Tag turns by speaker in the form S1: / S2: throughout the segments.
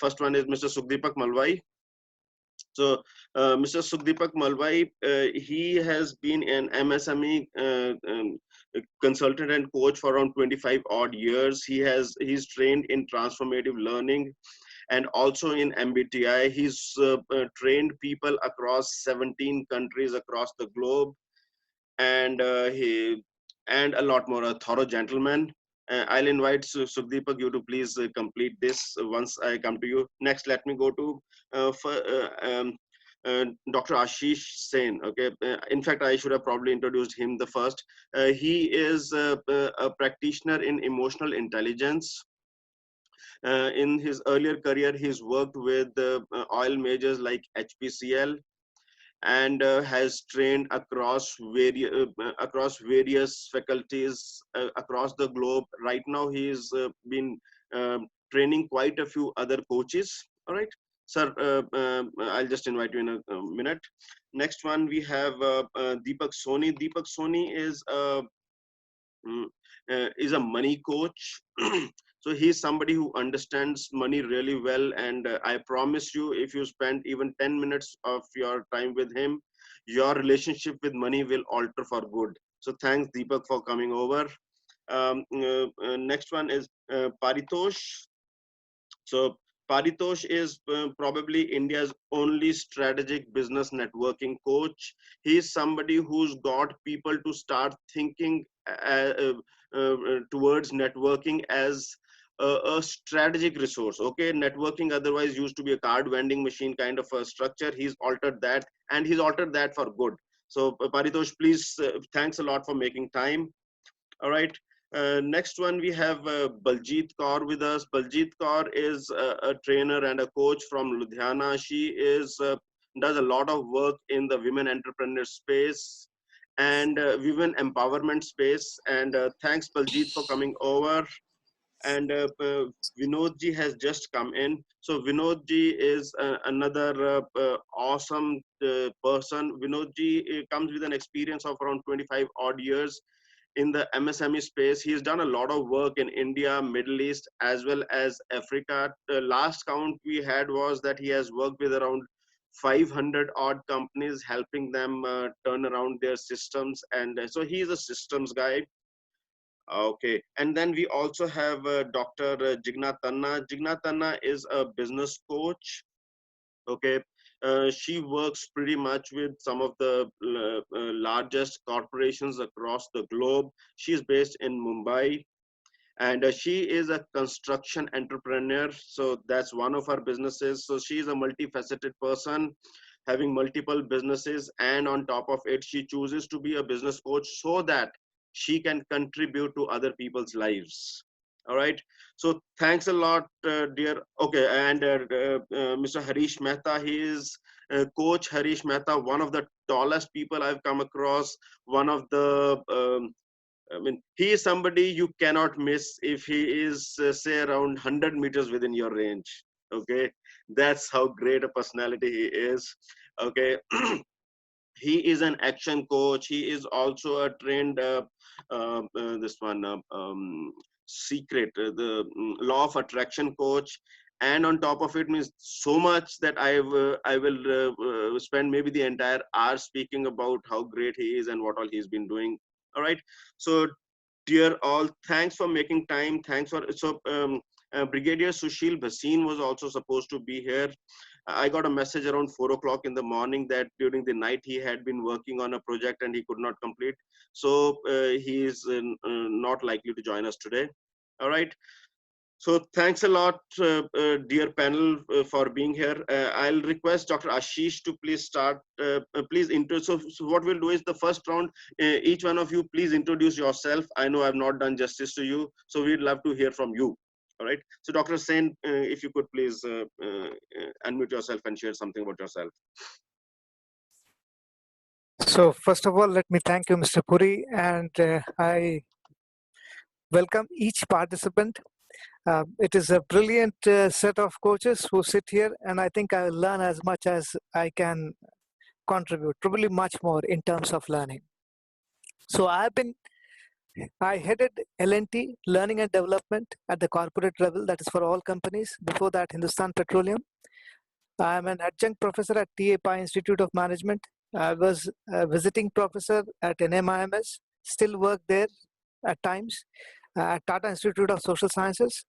S1: first one is Mr. Sukhdeepak Malwai. So, Mr. Sukhdeepak Malwai, he has been an MSME consultant and coach for around 25 odd years. He's trained in transformative learning and also in MBTI. He's trained people across 17 countries across the globe, and he and a lot more. A thorough gentleman. I'll invite Sukhdeepak you to please complete this once I come to you. Next, let me go to for, Dr. Ashish Sen. Okay, in fact, I should have probably introduced him the first. He is a practitioner in emotional intelligence. In his earlier career, he's worked with oil majors like HPCL, and has trained across various faculties across the globe. Right now, he's been training quite a few other coaches. All right, sir. I'll just invite you in a minute. Next one, we have Deepak Soni. Deepak Soni mm, is a money coach. So he's somebody who understands money really well, and I promise you, if you spend even 10 minutes of your time with him, your relationship with money will alter for good. So thanks, Deepak, for coming over. Next one is Paritosh. So Paritosh is probably India's only strategic business networking coach. He's somebody who's got people to start thinking towards networking as a strategic resource. Okay, networking otherwise used to be a card vending machine kind of a structure. He's altered that, and he's altered that for good. So Paritosh, please, thanks a lot for making time. All right. Next one, we have Baljeet Kaur with us. Baljeet Kaur is a trainer and a coach from Ludhiana. She does a lot of work in the women entrepreneur space and women empowerment space. And thanks, Baljeet, for coming over. And Vinodji has just come in. So Vinodji is another awesome person. Vinodji comes with an experience of around 25 odd years in the MSME space. He's done a lot of work in India, Middle East, as well as Africa. The last count we had was that he has worked with around 500 odd companies, helping them turn around their systems. And so he's a systems guy. Okay, and then we also have Dr. Jigna Tanna. Jigna Tanna is a business coach. Okay, she works pretty much with some of the largest corporations across the globe. She's based in Mumbai, and she is a construction entrepreneur. So that's one of her businesses. So she is a multifaceted person having multiple businesses, and on top of it, she chooses to be a business coach so that she can contribute to other people's lives. All right, so thanks a lot, dear. Okay, and Mr. Harish Mehta, he is coach Harish Mehta, one of the tallest people I've come across, one of the I mean, he is somebody you cannot miss if he is, say, around 100 meters within your range. Okay, that's how great a personality he is. Okay, he is an action coach. He is also a trained this one secret the law of attraction coach. And on top of it, means so much that I will spend maybe the entire hour speaking about how great he is and what all he's been doing. All right, so dear all, thanks for making time. Thanks for Brigadier Sushil Bhasin was also supposed to be here. I got a message around 4 o'clock in the morning that during the night he had been working on a project and he could not complete. So he is not likely to join us today. All right. So thanks a lot, dear panel, for being here. I'll request Dr. Ashish to please start. Please so what we'll do is the first round. Each one of you, please introduce yourself. I know I've not done justice to you, so we'd love to hear from you. All right. So Dr. Sen, if you could please unmute yourself and share something about yourself.
S2: So first of all, let me thank you, Mr. Puri, and I welcome each participant. It is a brilliant set of coaches who sit here, and I think I will learn as much as I can contribute, probably much more in terms of learning. So I've been I headed L&T, Learning and Development at the corporate level, that is for all companies. Before that, Hindustan Petroleum. I'm an adjunct professor at TA Pai Institute of Management. I was a visiting professor at NMIMS, still work there at times, at Tata Institute of Social Sciences.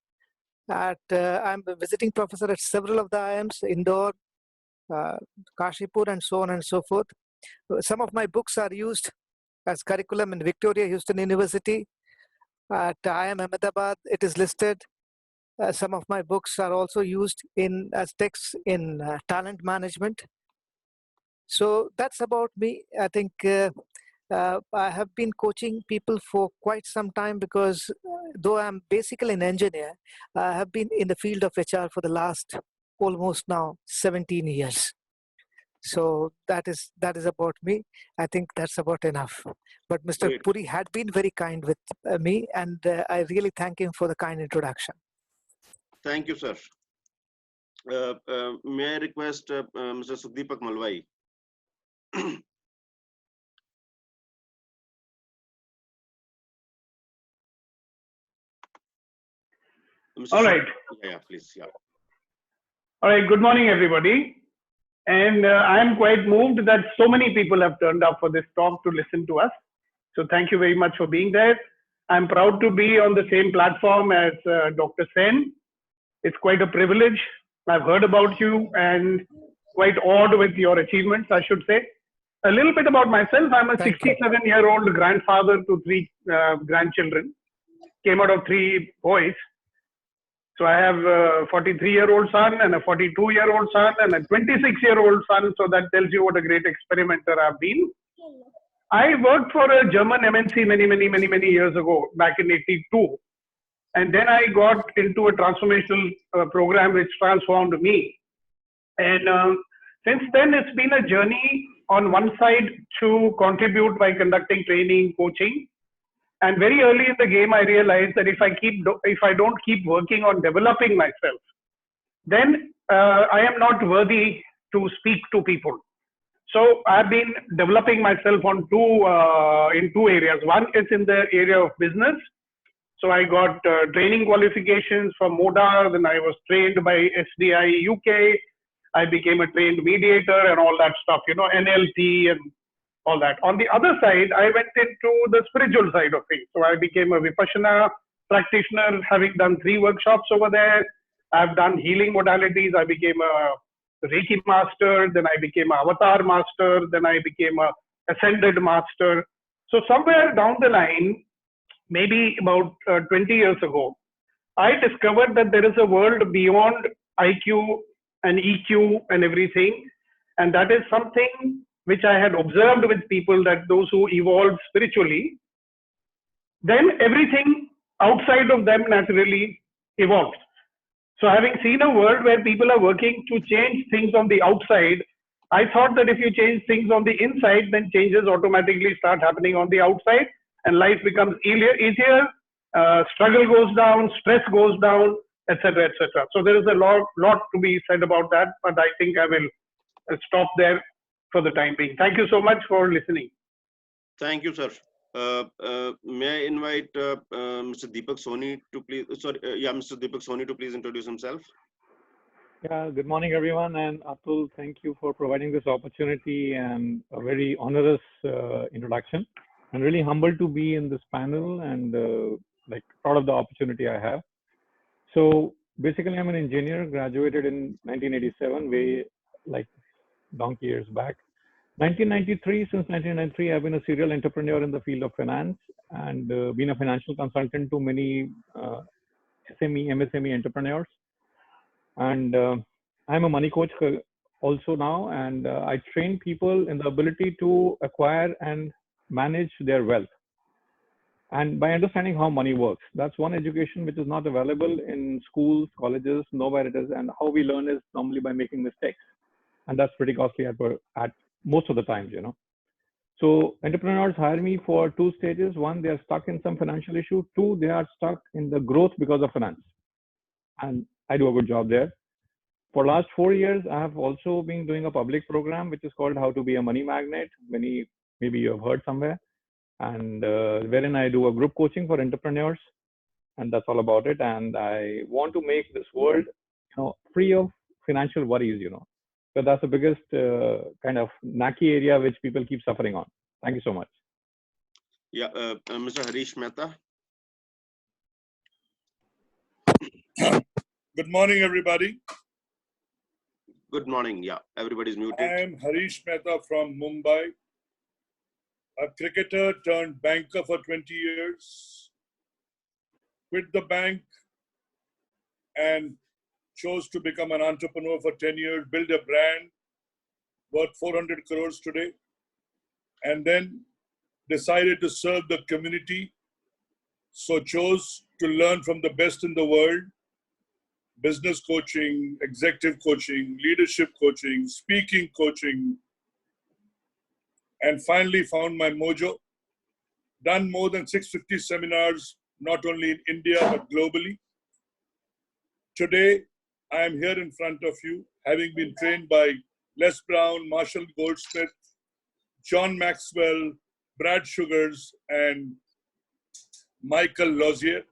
S2: I'm a visiting professor at several of the IIMs, Indore, Kashipur, and so on and so forth. Some of my books are used as curriculum in Victoria Houston University. At IIM Ahmedabad, it is listed. Some of my books are also used as texts in talent management. So that's about me. I think I have been coaching people for quite some time because though I'm basically an engineer, I have been in the field of HR for the last almost now 17 years. So that is about me. I think that's about enough. But Mr.
S1: Great.
S2: Puri had been very kind with me, and I really thank him for the kind introduction.
S1: Thank you, sir. May I request Mr. Sukdeepak Malwai?
S3: All right.
S1: Yeah, please. Yeah.
S3: All right. Good morning, everybody. And I'm quite moved that so many people have turned up for this talk to listen to us. So thank you very much for being there. I'm proud to be on the same platform as Dr. Sen. It's quite a privilege. I've heard about you and quite awed with your achievements, I should say. A little bit about myself. I'm a 67-year-old grandfather to 3 grandchildren. Came out of 3 boys. So I have a 43-year-old son and a 42-year-old son and a 26-year-old son. So that tells you what a great experimenter I've been. I worked for a German MNC many years ago, back in '82. And then I got into a transformational program which transformed me. And since then, it's been a journey on one side to contribute by conducting training, coaching. And very early in the game, I realized that if I don't keep working on developing myself, then I am not worthy to speak to people. So I've been developing myself on in 2 areas. One is in the area of business. So I got training qualifications from Moda. Then I was trained by SDI UK. I became a trained mediator and all that stuff, NLP and all that. On the other side, I went into the spiritual side of things. So I became a Vipassana practitioner, having done 3 workshops over there. I've done healing modalities. I became a Reiki master. Then I became an avatar master. Then I became a ascended master. So somewhere down the line, maybe about 20 years ago, I discovered that there is a world beyond IQ and EQ and everything. And that is something which I had observed with people, that those who evolved spiritually, then everything outside of them naturally evolves. So having seen a world where people are working to change things on the outside, I thought that if you change things on the inside, then changes automatically start happening on the outside and life becomes easier, struggle goes down, stress goes down, etc., etc. So there is a lot to be said about that, but I think I will stop there for the time being. Thank you so much for listening.
S1: Thank you, sir. May I invite Mr. Deepak Soni to please? Mr. Deepak Soni to please introduce himself.
S4: Yeah, good morning, everyone. And Atul, thank you for providing this opportunity and a very onerous introduction. I'm really humbled to be in this panel and proud of the opportunity I have. So basically, I'm an engineer, graduated in 1987, way donkey years back. 1993, since 1993, I've been a serial entrepreneur in the field of finance and been a financial consultant to many SME, MSME entrepreneurs. And I'm a money coach also now, and I train people in the ability to acquire and manage their wealth. And by understanding how money works, that's one education which is not available in schools, colleges, nowhere it is. And how we learn is normally by making mistakes. And that's pretty costly at most of the times, So entrepreneurs hire me for 2 stages. 1, they are stuck in some financial issue. 2, they are stuck in the growth because of finance. And I do a good job there. For last 4 years, I have also been doing a public program, which is called How to Be a Money Magnet. Maybe you have heard somewhere. and wherein I do a group coaching for entrepreneurs, and that's all about it. And I want to make this world, free of financial worries, So that's the biggest kind of knacky area which people keep suffering on. Thank you so much.
S1: Yeah, Mr. Harish Mehta.
S5: Good morning, everybody.
S1: Good morning. Yeah, everybody's muted.
S5: I am Harish Mehta from Mumbai, a cricketer turned banker for 20 years, quit the bank and chose to become an entrepreneur for 10 years, build a brand worth 400 crores today, and then decided to serve the community. So chose to learn from the best in the world: business coaching, executive coaching, leadership coaching, speaking coaching, and finally found my mojo. Done more than 650 seminars, not only in India, but globally. Today, I am here in front of you, having been trained by Les Brown, Marshall Goldsmith, John Maxwell, Brad Sugars, and Michael Lozier.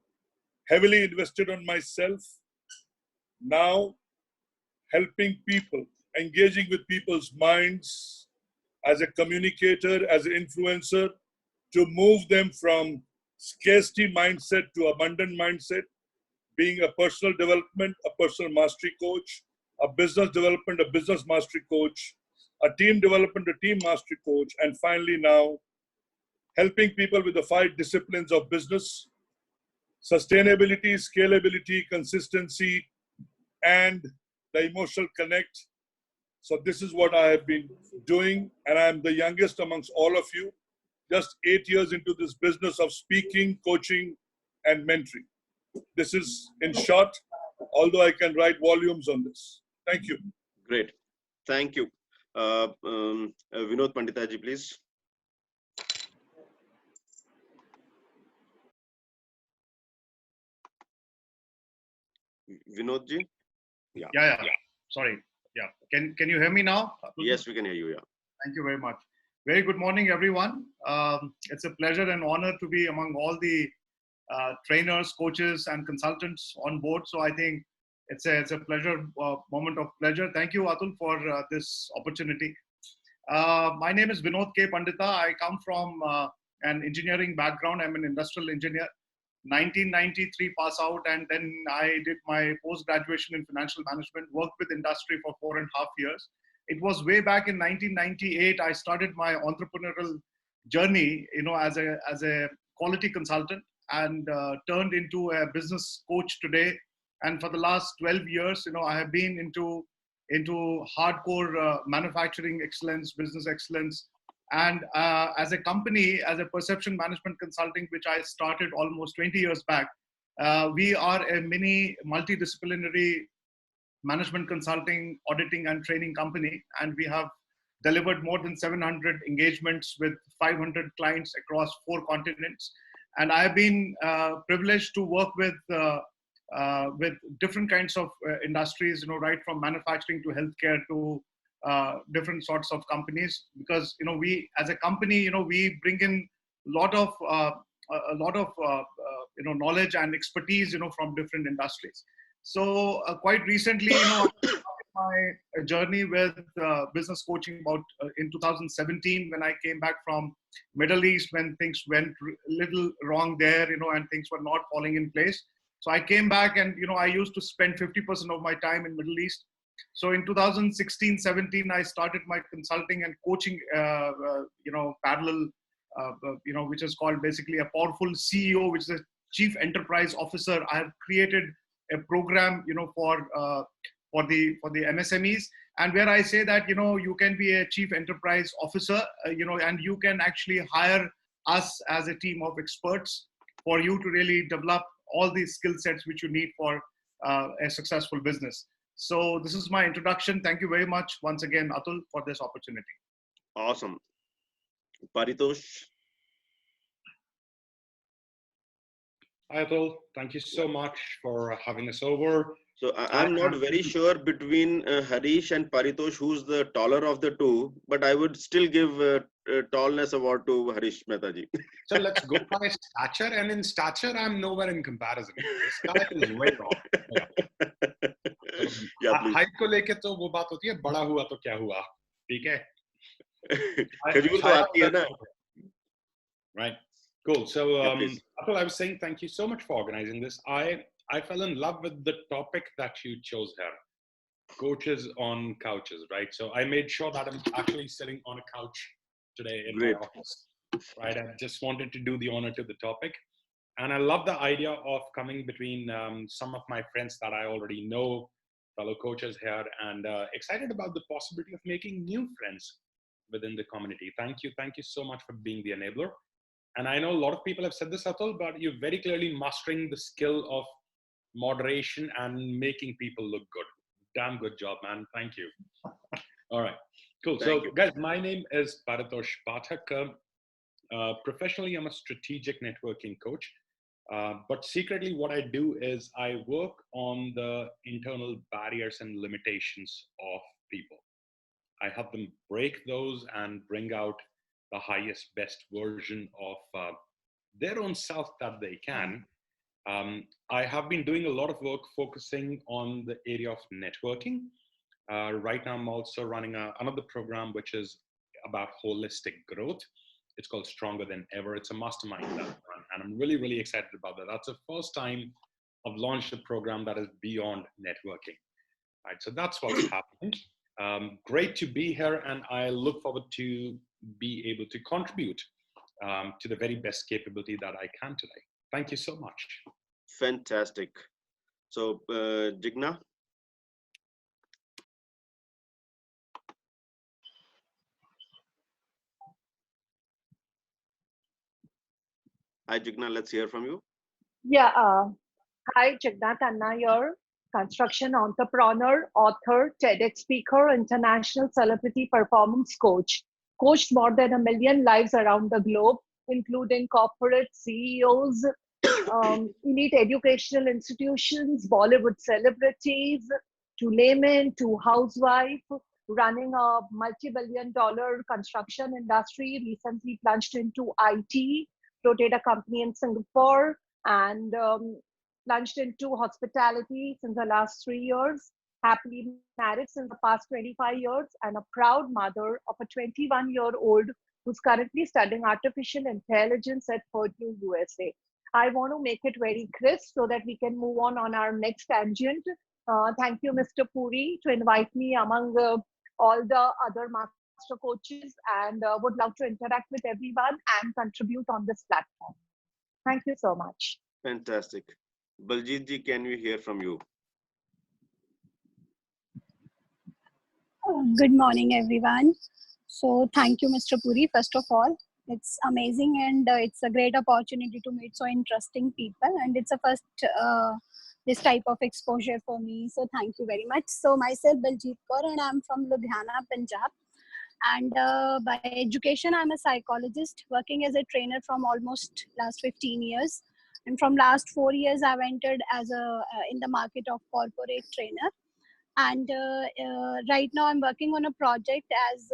S5: Heavily invested on myself. Now, helping people, engaging with people's minds as a communicator, as an influencer, to move them from scarcity mindset to abundant mindset, being a personal development, a personal mastery coach, a business development, a business mastery coach, a team development, a team mastery coach, and finally now helping people with the 5 disciplines of business: sustainability, scalability, consistency, and the emotional connect. So this is what I have been doing, and I'm the youngest amongst all of you, just 8 years into this business of speaking, coaching, and mentoring. This is in short, although I can write volumes on this. Thank you.
S1: Great. Thank you. Vinod Panditaji, please. Vinodji?
S6: Yeah. Sorry. Yeah. Can you hear me now?
S1: Yes, we can hear you. Yeah.
S6: Thank you very much. Very good morning, everyone. It's a pleasure and honor to be among all the trainers, coaches, and consultants on board. So I think it's a pleasure, moment of pleasure. Thank you, Atul, for this opportunity. My name is Vinod K. Pandita. I come from an engineering background. I'm an industrial engineer. 1993 pass out, and then I did my post-graduation in financial management, worked with industry for 4.5 years. It was way back in 1998, I started my entrepreneurial journey, as a quality consultant, and turned into a business coach today. And for the last 12 years, I have been into hardcore manufacturing excellence, business excellence. And as a company, as a perception management consulting, which I started almost 20 years back, we are a mini multidisciplinary management consulting, auditing, and training company. And we have delivered more than 700 engagements with 500 clients across 4 continents. And I have been privileged to work with different kinds of industries, right from manufacturing to healthcare to different sorts of companies, because we as a company we bring in a lot of knowledge and expertise from different industries. So quite recently I started my journey with business coaching about in 2017, when I came back from Middle East, when things went a little wrong there, and things were not falling in place. So I came back, and I used to spend 50% of my time in Middle East. So in 2016-17, I started my consulting and coaching, parallel, which is called basically a powerful CEO, which is a Chief Enterprise Officer. I have created a program, for the MSMEs, and where I say that you can be a Chief Enterprise Officer, and you can actually hire us as a team of experts for you to really develop all these skill sets which you need for a successful business. So this is my introduction. Thank you very much once again, Atul, for this opportunity.
S1: Awesome. Paritosh?
S7: Hi, Atul. Thank you so much for having us over.
S1: So I'm not very sure between Harish and Paritosh who's the taller of the two, but I would still give tallness award to Harish Mehta ji.
S7: So let's go by stature, and in stature, I'm nowhere in comparison. This guy is way off.
S1: Yeah, please.
S7: Height को लेके तो वो बात होती है, बड़ा हुआ तो क्या हुआ, ठीक है?
S1: खजूर तो आती है ना.
S7: Right. Cool. So,
S1: Yeah, please.
S7: Atul, I was saying thank you so much for organizing this. I fell in love with the topic that you chose here, coaches on couches, right? So I made sure that I'm actually sitting on a couch today in
S1: Great.
S7: my office, right? I just wanted to do the honor to the topic. And I love the idea of coming between some of my friends that I already know, fellow coaches here, and excited about the possibility of making new friends within the community. Thank you. Thank you so much for being the enabler. And I know a lot of people have said this, Atul, but you're very clearly mastering the skill of moderation and making people look good. Damn good job, man. Thank you. All right, cool.
S1: Thank
S7: So
S1: you.
S7: guys, my name is Paritosh Pathak. Professionally, I'm a strategic networking coach. But secretly, what I do is I work on the internal barriers and limitations of people. I help them break those and bring out the highest, best version of their own self that they can. I have been doing a lot of work focusing on the area of networking. Right now, I'm also running another program which is about holistic growth. It's called Stronger Than Ever. It's a mastermind that I run, and I'm really, really excited about that. That's the first time I've launched a program that is beyond networking. Right, so that's what's happening. Great to be here, and I look forward to be able to contribute to the very best capability that I can today. Thank you so much.
S1: Fantastic. So, Jigna? Hi, Jigna, let's hear from you.
S8: Yeah, hi, Jagna Khanna here, construction entrepreneur, author, TEDx speaker, international celebrity performance coach. Coached more than 1 million lives around the globe, including corporate CEOs, elite educational institutions, Bollywood celebrities, to laymen, to housewife, running a multi-billion-dollar construction industry, recently plunged into IT, floated a company in Singapore, and plunged into hospitality since the last 3 years, happily married since the past 25 years, and a proud mother of a 21-year-old who's currently studying artificial intelligence at Purdue, USA. I want to make it very crisp so that we can move on our next tangent. Thank you, Mr. Puri, to invite me among all the other master coaches, and would love to interact with everyone and contribute on this platform. Thank you so much.
S1: Fantastic. Baljit ji, can we hear from you?
S9: Good morning, everyone. So thank you, Mr. Puri, first of all. It's amazing, and it's a great opportunity to meet so interesting people, and it's a first this type of exposure for me. So thank you very much. So myself, Baljit Kaur, and I'm from Ludhiana, Punjab. And by education, I'm a psychologist working as a trainer from almost last 15 years. And from last 4 years, I've entered as a in the market of corporate trainer. And right now I'm working on a project, as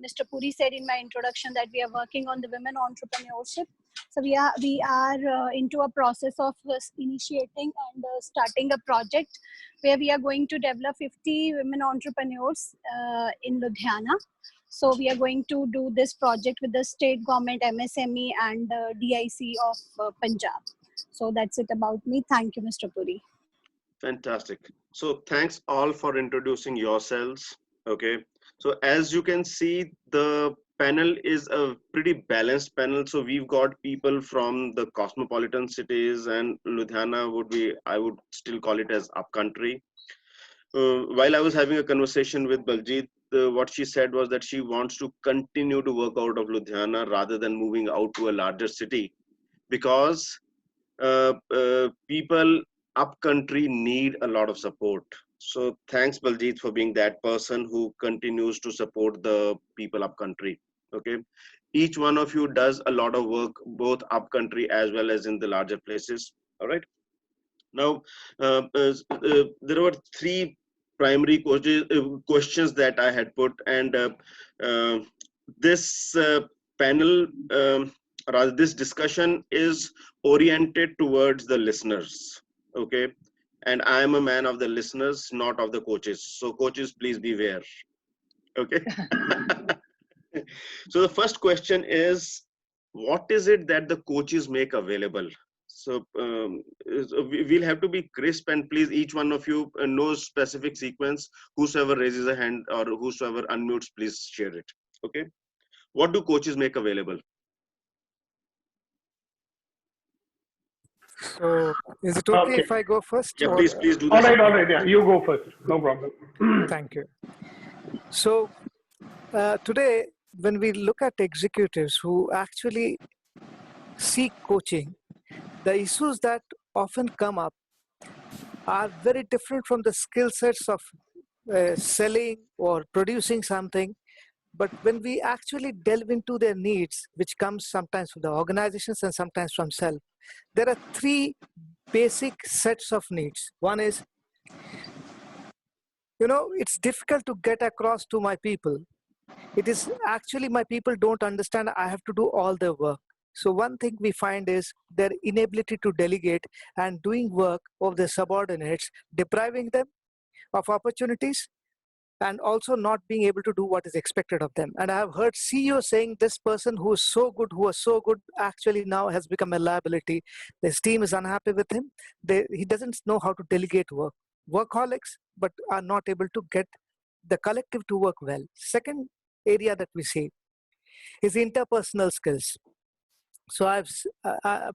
S9: Mr. Puri said in my introduction, that we are working on the women entrepreneurship. So we are into a process of initiating and starting a project where we are going to develop 50 women entrepreneurs in Ludhiana. So we are going to do this project with the state government, MSME, and DIC of Punjab. So that's it about me. Thank you, Mr. Puri.
S1: Fantastic. So thanks all for introducing yourselves. Okay. So as you can see, the panel is a pretty balanced panel. So we've got people from the cosmopolitan cities, and Ludhiana would be, I would still call it as upcountry. While I was having a conversation with Baljit, what she said was that she wants to continue to work out of Ludhiana rather than moving out to a larger city, because people upcountry need a lot of support. So thanks, Baljit, for being that person who continues to support the people upcountry. Okay, each one of you does a lot of work both upcountry as well as in the larger places. All right. Now, there were three primary questions that I had put, and this panel, rather this discussion is oriented towards the listeners, okay? And I am a man of the listeners, not of the coaches. So coaches, please beware, okay? So the first question is, what is it that the coaches make available? So we'll have to be crisp, and please, each one of you knows specific sequence. Whosoever raises a hand or whosoever unmutes, please share it. Okay. What do coaches make available?
S2: So is it okay if I go first?
S1: Yeah,
S2: or-
S1: please do
S3: All
S1: that.
S3: right, yeah, you go first, no problem.
S2: Thank you. So today, when we look at executives who actually seek coaching, the issues that often come up are very different from the skill sets of selling or producing something. But when we actually delve into their needs, which comes sometimes from the organizations and sometimes from self, there are three basic sets of needs. One is, it's difficult to get across to my people. It is actually my people don't understand I have to do all the work. So one thing we find is their inability to delegate and doing work of their subordinates, depriving them of opportunities and also not being able to do what is expected of them. And I have heard CEOs saying this person who was so good, actually now has become a liability. His team is unhappy with him. He doesn't know how to delegate work. Workaholics, but are not able to get the collective to work well. Second area that we see is interpersonal skills. So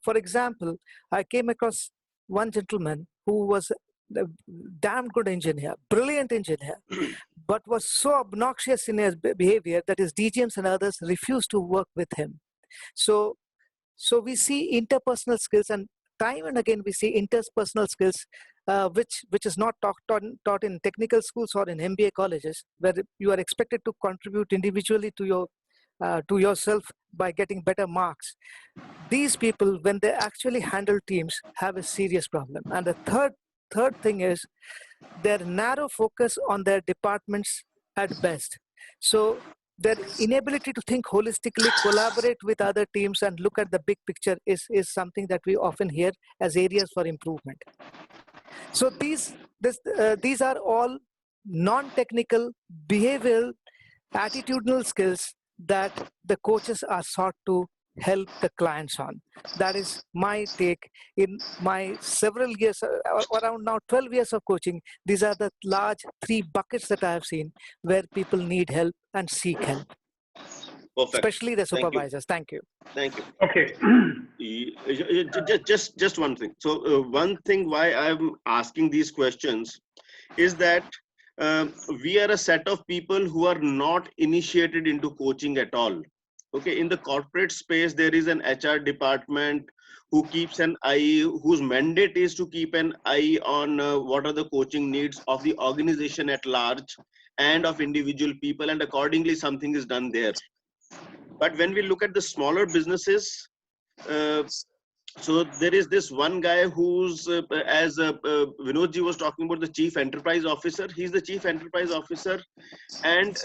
S2: for example, I came across one gentleman who was a damn good engineer, brilliant engineer, but was so obnoxious in his behavior that his DGMs and others refused to work with him. So we see interpersonal skills, and time and again we see interpersonal skills, which is not taught in technical schools or in MBA colleges, where you are expected to contribute individually to yourself by getting better marks. These people, when they actually handle teams, have a serious problem. And the third thing is their narrow focus on their departments at best. So their inability to think holistically, collaborate with other teams, and look at the big picture is something that we often hear as areas for improvement. So these are all non-technical, behavioral, attitudinal skills that the coaches are sought to help the clients on. That is my take. In my several years, around now 12 years of coaching, these are the large three buckets that I have seen where people need help and seek help.
S1: Perfect.
S2: Especially the supervisors. Thank you.
S1: Thank you.
S3: Okay.
S1: Just one thing. So one thing why I'm asking these questions is that we are a set of people who are not initiated into coaching at all. Okay, in the corporate space, there is an HR department who keeps an eye, whose mandate is to keep an eye on what are the coaching needs of the organization at large and of individual people, and accordingly something is done there. But when we look at the smaller businesses, so there is this one guy who's, as Vinodji was talking about, the chief enterprise officer. He's the chief enterprise officer and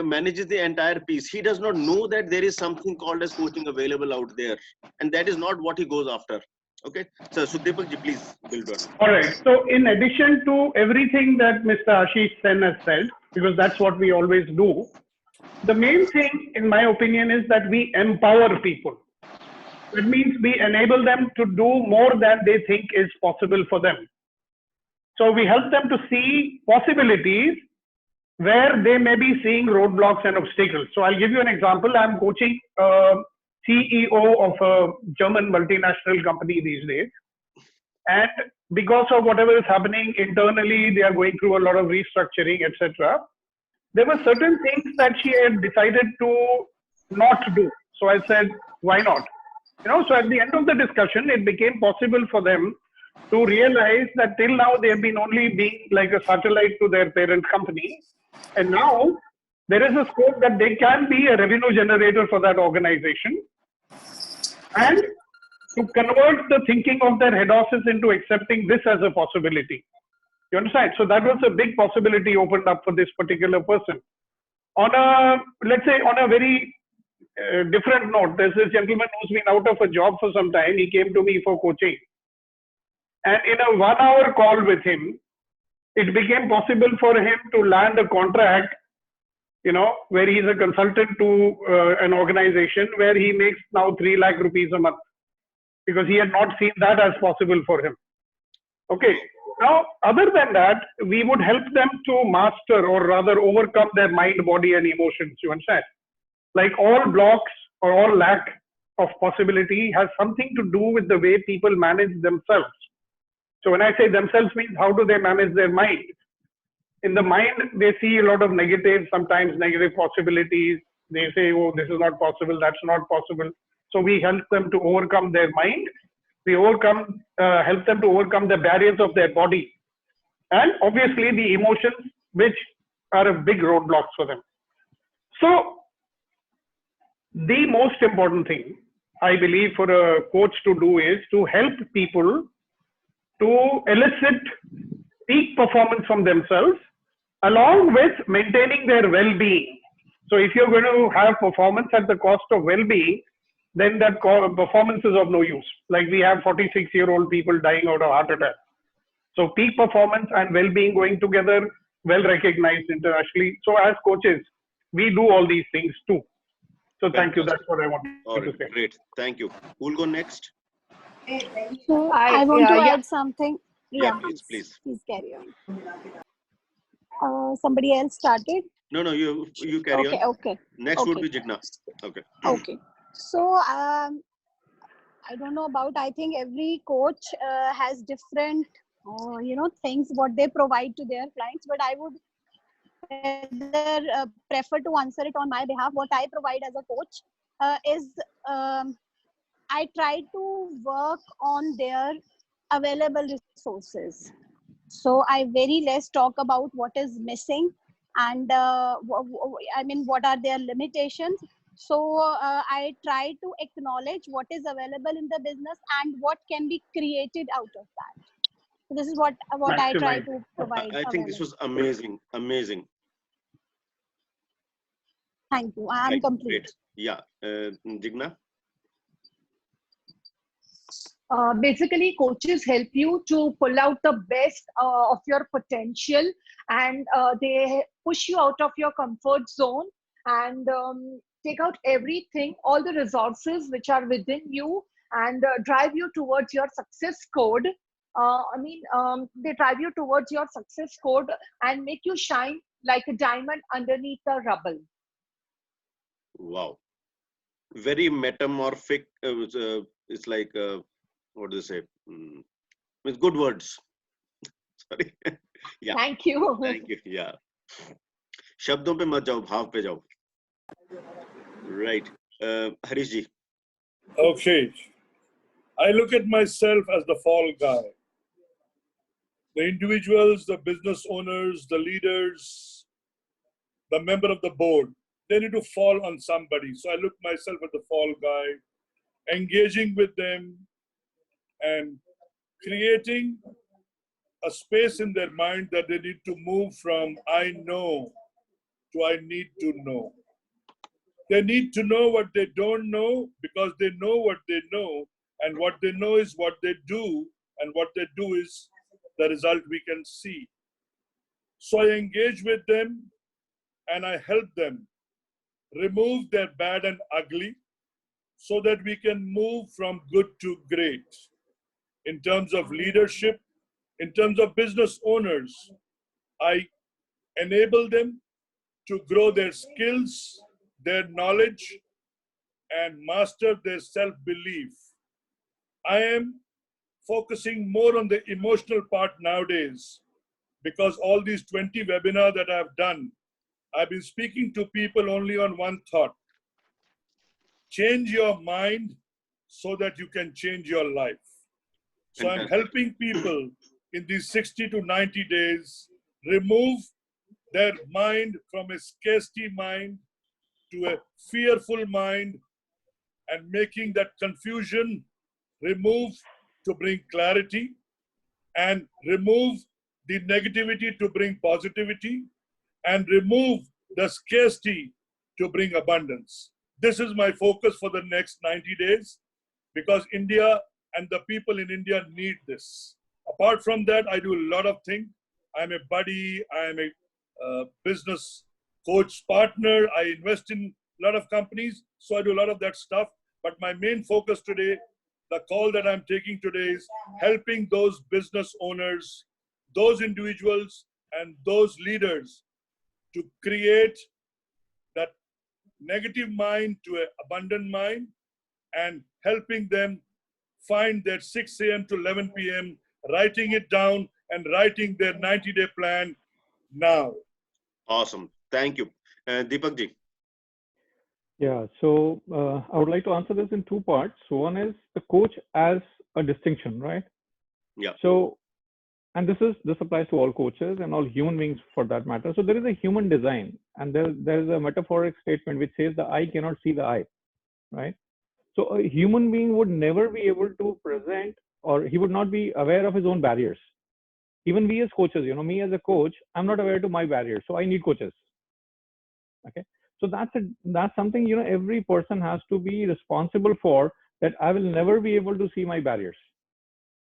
S1: manages the entire piece. He does not know that there is something called as coaching available out there. And that is not what he goes after. Okay. So Sukhdeepakji, please build on.
S3: All right. So in addition to everything that Mr. Ashish Sen has said, because that's what we always do, the main thing, in my opinion, is that we empower people. It means we enable them to do more than they think is possible for them. So we help them to see possibilities where they may be seeing roadblocks and obstacles. So I'll give you an example. I'm coaching a CEO of a German multinational company these days. And because of whatever is happening internally, they are going through a lot of restructuring, etc. There were certain things that she had decided to not do. So I said, why not? So at the end of the discussion, it became possible for them to realize that till now they have been only being like a satellite to their parent company. And now there is a scope that they can be a revenue generator for that organization. And to convert the thinking of their head office into accepting this as a possibility. You understand? So that was a big possibility opened up for this particular person. On a, let's say, on a very different note, there's this gentleman who's been out of a job for some time. He came to me for coaching. And in a 1 hour call with him, it became possible for him to land a contract, you know, where he's a consultant to an organization where he makes now 3 lakh rupees a month, because he had not seen that as possible for him. Okay. Now, other than that, we would help them to master, or rather overcome, their mind, body, and emotions. You understand? Like all blocks or all lack of possibility has something to do with the way people manage themselves. So when I say themselves means how do they manage their mind? In the mind, they see a lot of negative, sometimes negative possibilities. They say, oh, this is not possible, that's not possible. So we help them to overcome their mind. We help them to overcome the barriers of their body. And obviously the emotions, which are a big roadblocks for them. So the most important thing, I believe, for a coach to do is to help people to elicit peak performance from themselves, along with maintaining their well-being. So if you're going to have performance at the cost of well-being, then that performance is of no use. Like we have 46-year-old people dying out of heart attack. So peak performance and well-being going together, well recognized internationally. So as coaches, we do all these things too. So thank you. That's what I wanted to say.
S1: Great. Thank you. Who'll go next?
S9: So I want to add something.
S1: Yeah, please.
S9: Please carry on. Somebody else started?
S1: No, you carry on.
S9: Okay.
S1: Next would be Jigna. Okay.
S9: Okay. So I don't know about, I think every coach has different, things what they provide to their clients, but I would rather prefer to answer it on my behalf. What I provide as a coach is I try to work on their available resources. So I very less talk about what is missing and what are their limitations. So I try to acknowledge what is available in the business and what can be created out of that. So this is what I try to provide.
S1: I think this was amazing.
S9: Thank you. I am complete.
S1: Great. Yeah. Jigna?
S8: Basically, coaches help you to pull out the best of your potential, and they push you out of your comfort zone and take out everything, all the resources which are within you, and drive you towards your success code. They drive you towards your success code and make you shine like a diamond underneath the rubble.
S1: Wow. Very metamorphic. It's like, what do they say? With good words. Sorry. Yeah.
S8: Thank you.
S1: Thank you. Yeah. शब्दों पे मत जाओ, भाव पे जाओ. Right. Harish ji.
S5: Okay. I look at myself as the fall guy. The individuals, the business owners, the leaders, the member of the board, they need to fall on somebody. So I look myself as the fall guy, engaging with them and creating a space in their mind that they need to move from I know to I need to know. They need to know what they don't know because they know what they know, and what they know is what they do, and what they do is the result we can see. So I engage with them and I help them remove their bad and ugly so that we can move from good to great. In terms of leadership, in terms of business owners, I enable them to grow their skills, their knowledge, and master their self-belief. I am focusing more on the emotional part nowadays because all these 20 webinars that I've done, I've been speaking to people only on one thought. Change your mind so that you can change your life. So I'm helping people in these 60 to 90 days remove their mind from a scarcity mind to a fearful mind and making that confusion remove to bring clarity, and remove the negativity to bring positivity, and remove the scarcity to bring abundance. This is my focus for the next 90 days because India and the people in India need this. Apart from that, I do a lot of things. I'm a buddy, I'm a business coach partner, I invest in a lot of companies, so I do a lot of that stuff. But my main focus today, the call that I'm taking today is helping those business owners, those individuals, and those leaders to create that negative mind to an abundant mind and helping them find their 6 a.m. to 11 p.m., writing it down and writing their 90-day plan now.
S1: Awesome. Thank you. Deepak ji.
S4: Yeah, so I would like to answer this in two parts. So one is the coach as a distinction, right?
S1: Yeah.
S4: So, and this applies to all coaches and all human beings for that matter. So there is a human design, and there is a metaphoric statement which says the eye cannot see the eye, right? So a human being would never be able to present, or he would not be aware of his own barriers. Even we as coaches, me as a coach, I'm not aware to my barriers, so I need coaches. Okay. So that's something, every person has to be responsible for, that I will never be able to see my barriers.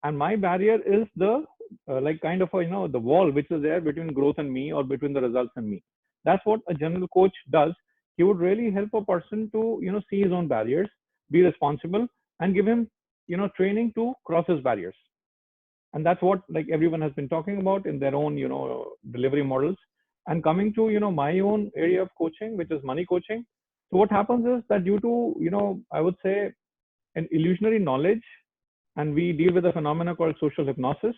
S4: And my barrier is the, the wall which is there between growth and me, or between the results and me. That's what a general coach does. He would really help a person to, see his own barriers, be responsible, and give him, training to cross his barriers. And that's what everyone has been talking about in their own, delivery models. And coming to, my own area of coaching, which is money coaching. So what happens is that due to, I would say an illusionary knowledge, and we deal with a phenomena called social hypnosis.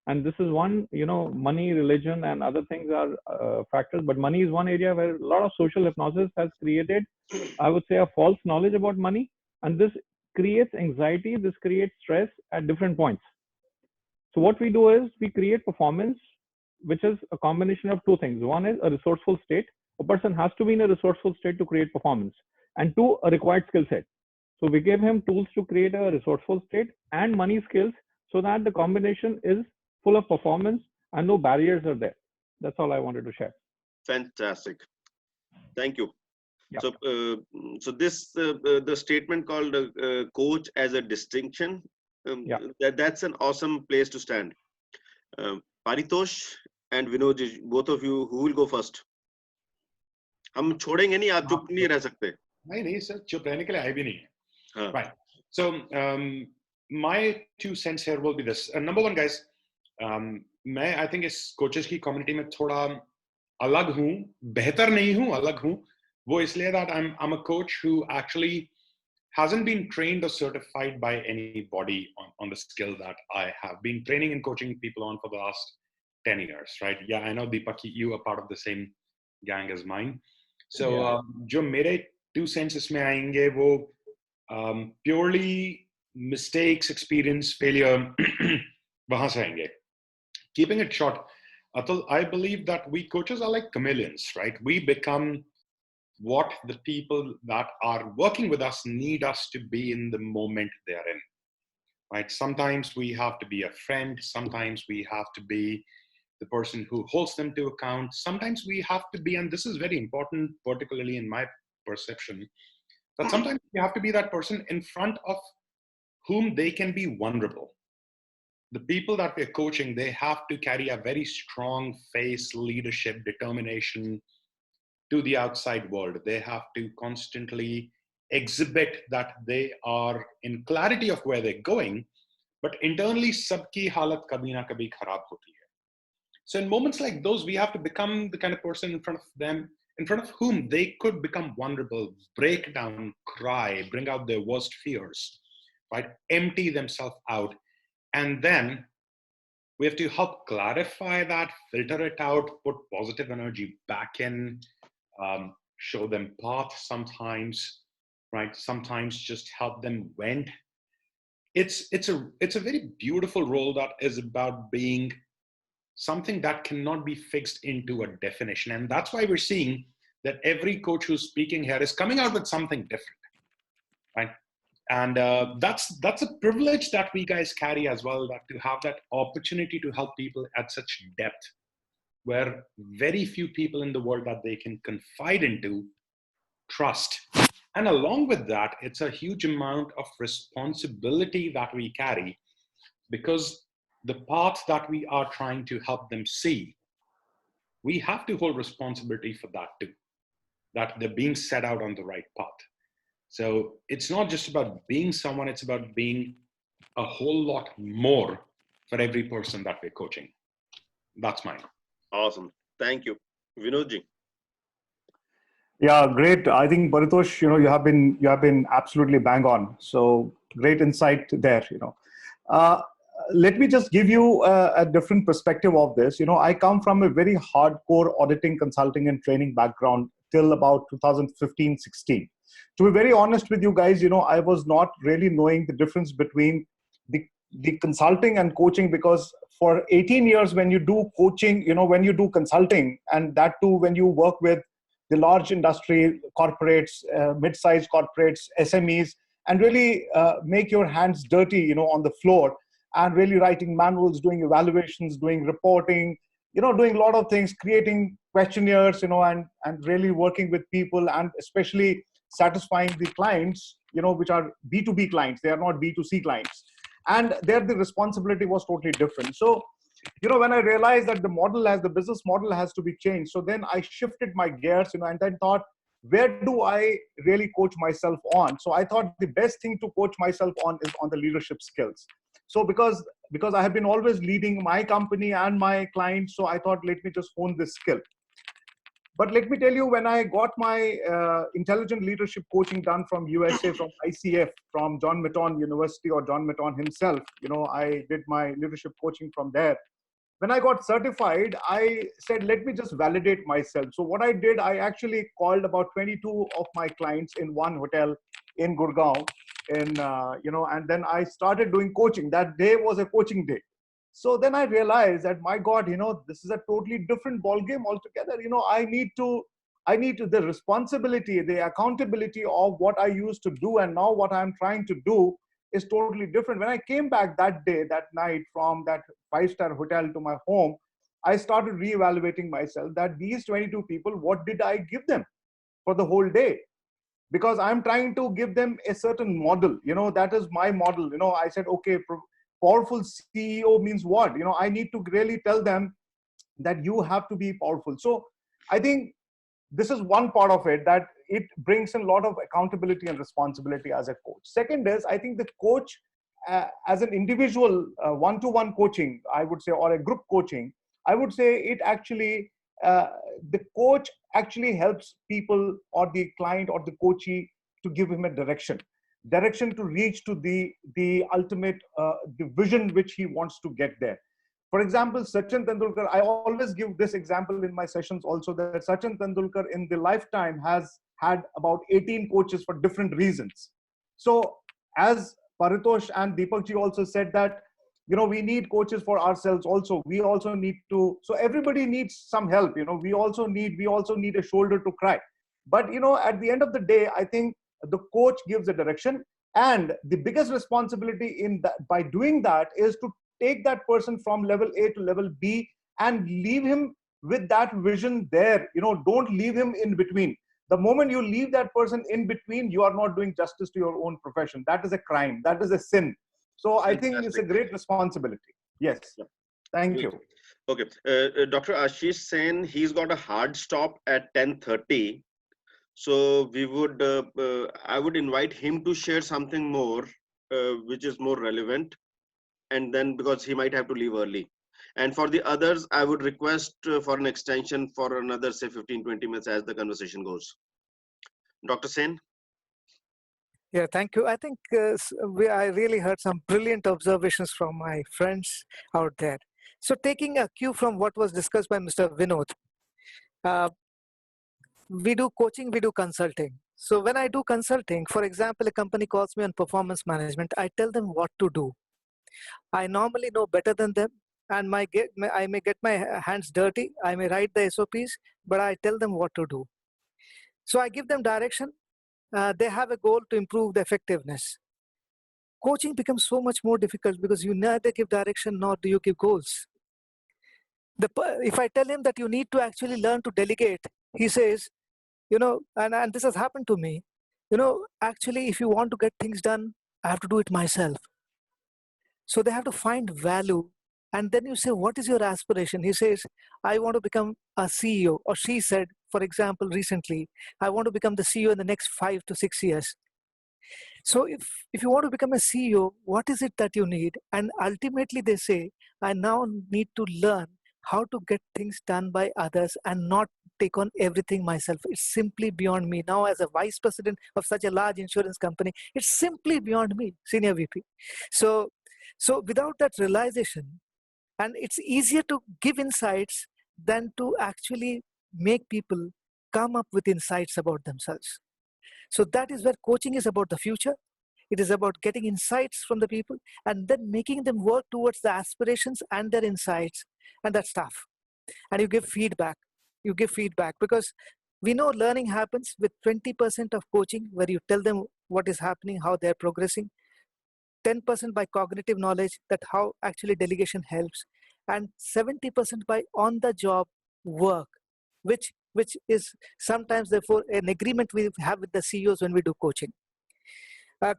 S4: And this is one, money, religion, and other things are factors, but money is one area where a lot of social hypnosis has created, I would say, a false knowledge about money. And this creates anxiety, this creates stress at different points. So what we do is we create performance, which is a combination of two things. One is a resourceful state. A person has to be in a resourceful state to create performance. And two, a required skill set. So we give him tools to create a resourceful state and money skills, so that the combination is full of performance and no barriers are there. That's all I wanted to share.
S1: Fantastic. Thank you.
S4: Yeah.
S1: So this the statement called coach as a distinction. That's an awesome place to stand. Paritosh and Vinod, both of you, who will go first? हम छोड़ेंगे नहीं, आप चुप नहीं रह सकते.
S7: नहीं sir, चुप रहने के लिए आए भी नहीं. Right. So my 2 cents here will be this. Number one, guys, मैं I think इस coaches की community में थोड़ा अलग हूँ, बेहतर नहीं हूँ, अलग हूँ. वो इसलिए that I'm a coach who actually hasn't been trained or certified by anybody on the skill that I have been training and coaching people on for the last 10 years, right? Yeah, I know Deepak, you are part of the same gang as mine. So जो मेरे 2 cents इसमें आएंगे वो purely mistakes, experience, failure वहाँ से आएंगे. Keeping it short, Atul, I believe that we coaches are like chameleons, right? We become what the people that are working with us need us to be in the moment they're in, right? Sometimes we have to be a friend. Sometimes we have to be the person who holds them to account. Sometimes we have to be, and this is very important, particularly in my perception, that sometimes you have to be that person in front of whom they can be vulnerable. The people that we're coaching, they have to carry a very strong face, leadership, determination to the outside world. They have to constantly exhibit that they are in clarity of where they're going, but internally sabki halat kabhi na kabhi kharab hoti hai. So in moments like those, we have to become the kind of person in front of them, in front of whom they could become vulnerable, break down, cry, bring out their worst fears, right? Empty themselves out. And then we have to help clarify that, filter it out, put positive energy back in, show them path sometimes, right? Sometimes just help them vent. It's a very beautiful role that is about being something that cannot be fixed into a definition. And that's why we're seeing that every coach who's speaking here is coming out with something different, right? And that's a privilege that we guys carry as well, that to have that opportunity to help people at such depth, where very few people in the world that they can confide into trust. And along with that, it's a huge amount of responsibility that we carry, because the path that we are trying to help them see, we have to hold responsibility for that too, that they're being set out on the right path. So it's not just about being someone, it's about being a whole lot more for every person that we're coaching. That's mine.
S1: Awesome. Thank you. Vinodji.
S6: Yeah, great. I think Paritosh, you have been absolutely bang on. So great insight there. Let me just give you a different perspective of this. I come from a very hardcore auditing, consulting, and training background till about 2015-16. To be very honest with you guys, I was not really knowing the difference between the consulting and coaching, because for 18 years when you do coaching, when you do consulting, and that too when you work with the large industry corporates, mid-sized corporates, SMEs, and really make your hands dirty, on the floor, and really writing manuals, doing evaluations, doing reporting, doing a lot of things, creating questionnaires, and really working with people, and especially satisfying the clients, which are B2B clients. They are not B2C clients. And there the responsibility was totally different. So, when I realized that the business model has to be changed, so then I shifted my gears, and then thought, where do I really coach myself on? So I thought the best thing to coach myself on is on the leadership skills. So because I have been always leading my company and my clients, so I thought, let me just hone this skill. But let me tell you, when I got my intelligent leadership coaching done from USA, from ICF, from John Mitton University, or John Mitton himself, I did my leadership coaching from there. When I got certified, I said, let me just validate myself. So what I did, I actually called about 22 of my clients in one hotel in Gurgaon, and then I started doing coaching. That day was a coaching day. So then I realized that, my God, this is a totally different ballgame altogether. I need the responsibility, the accountability of what I used to do, and now what I'm trying to do is totally different. When I came back that night from that 5-star hotel to my home, I started reevaluating myself, that these 22 people, what did I give them for the whole day? Because I'm trying to give them a certain model, that is my model. I said, okay, powerful CEO means what? I need to really tell them that you have to be powerful. So I think this is one part of it, that it brings in a lot of accountability and responsibility as a coach. Second is, I think the coach, as an individual one-to-one coaching, I would say, or a group coaching, I would say it actually, the coach actually helps people, or the client or the coachee, to give him a direction to reach to the ultimate, the vision which he wants to get there. For example, Sachin Tendulkar, I always give this example in my sessions also, that Sachin Tendulkar in the lifetime has had about 18 coaches for different reasons. So as Paritosh and Deepakji also said that, we need coaches for ourselves also. We also need to, so everybody needs some help. We also need a shoulder to cry. But, at the end of the day, I think the coach gives a direction, and the biggest responsibility in that, by doing that, is to take that person from level A to level B and leave him with that vision there. Don't leave him in between. The moment you leave that person in between, you are not doing justice to your own profession. That is a crime. That is a sin. So I think it's a great responsibility. Yes. Thank you.
S1: Okay. Dr. Ashish Sen, he's got a hard stop at 10:30. So we would, I would invite him to share something more, which is more relevant. And then, because he might have to leave early. And for the others, I would request for an extension for another, say, 15-20 minutes as the conversation goes. Dr. Sen?
S2: Yeah, thank you. I think I really heard some brilliant observations from my friends out there. So taking a cue from what was discussed by Mr. Vinod, we do coaching, we do consulting. So when I do consulting, for example, a company calls me on performance management, I tell them what to do. I normally know better than them, and I may get my hands dirty. I may write the SOPs, but I tell them what to do. So I give them direction. They have a goal to improve the effectiveness. coaching becomes so much more difficult because you neither give direction nor do you give goals. If I tell him that you need to actually learn to delegate, he says, and this has happened to me, actually, if you want to get things done, I have to do it myself. So they have to find value. And then you say, what is your aspiration? He says, I want to become a CEO. Or she said, for example, recently, I want to become the CEO in the next 5 to 6 years. So if you want to become a CEO, what is it that you need? And ultimately they say, I now need to learn how to get things done by others and not take on everything myself. It's simply beyond me. Now, as a vice president of such a large insurance company, it's simply beyond me, senior VP. So without that realization, and it's easier to give insights than to actually make people come up with insights about themselves. So that is where coaching is about the future. It is about getting insights from the people and then making them work towards the aspirations and their insights and that stuff. And you give feedback. You give feedback because we know learning happens with 20% of coaching where you tell them what is happening, how they're progressing, 10% by cognitive knowledge, that how actually delegation helps, and 70% by on-the-job work, which is sometimes therefore an agreement we have with the CEOs when we do coaching.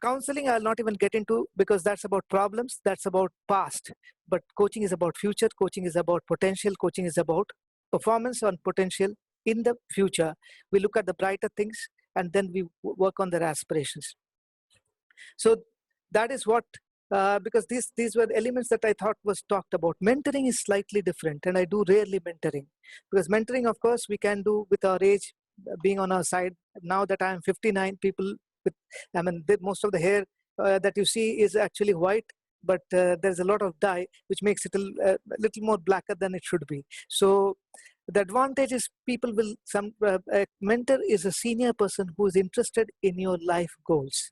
S2: Counseling, I'll not even get into because that's about problems, that's about past. But coaching is about future, coaching is about potential, coaching is about performance on potential in the future. We look at the brighter things and then we work on their aspirations. So that is what, because these were the elements that I thought was talked about. Mentoring is slightly different, and I do rarely mentoring. Because mentoring, of course, we can do with our age being on our side. Now that I am 59, people with, most of the hair that you see is actually white, but there's a lot of dye, which makes it a little more blacker than it should be. So the advantage is people will, a mentor is a senior person who is interested in your life goals.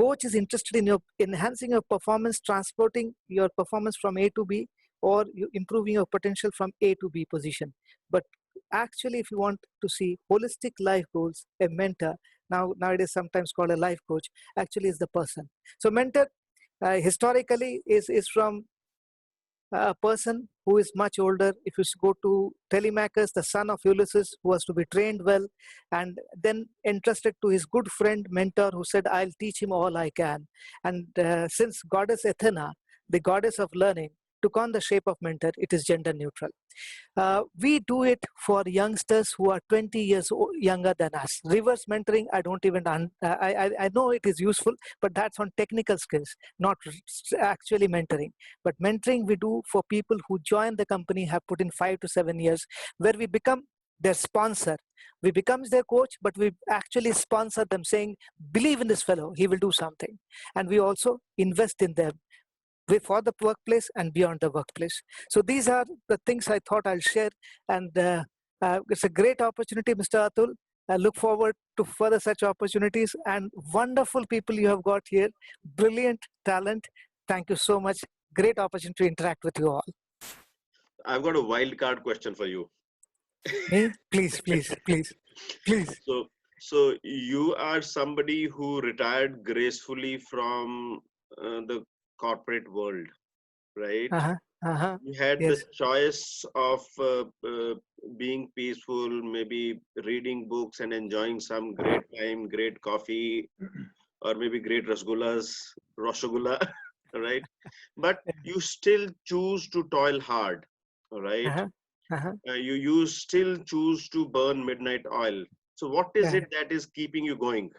S2: Coach is interested in your enhancing your performance, transporting your performance from A to B, or improving your potential from A to B position. But actually, if you want to see holistic life goals, a mentor, nowadays sometimes called a life coach, actually is the person. So mentor historically is from a person who is much older. If you go to Telemachus, the son of Ulysses, who was to be trained well, and then entrusted to his good friend, mentor, who said, I'll teach him all I can. And since goddess Athena, the goddess of learning, took on the shape of mentor, it is gender neutral. We do it for youngsters who are 20 years younger than us. Reverse mentoring, I don't even, I know it is useful, but that's on technical skills, not actually mentoring. But mentoring we do for people who join the company, have put in 5 to 7 years, where we become their sponsor. We become their coach, but we actually sponsor them, saying, believe in this fellow, he will do something. And we also invest in them for the workplace and beyond the workplace. So these are the things I thought I'll share. And it's a great opportunity, Mr. Atul. I look forward to further such opportunities and wonderful people you have got here. Brilliant talent. Thank you so much. Great opportunity to interact with you all.
S1: I've got a wild card question for you.
S2: Me? Please.
S1: So you are somebody who retired gracefully from the corporate world, right? You had
S2: Yes.
S1: the choice of being peaceful, maybe reading books and enjoying some great time, great coffee, or maybe great rasgulla, right? But you still choose to toil hard, right? You still choose to burn midnight oil. So what is it that is keeping you going?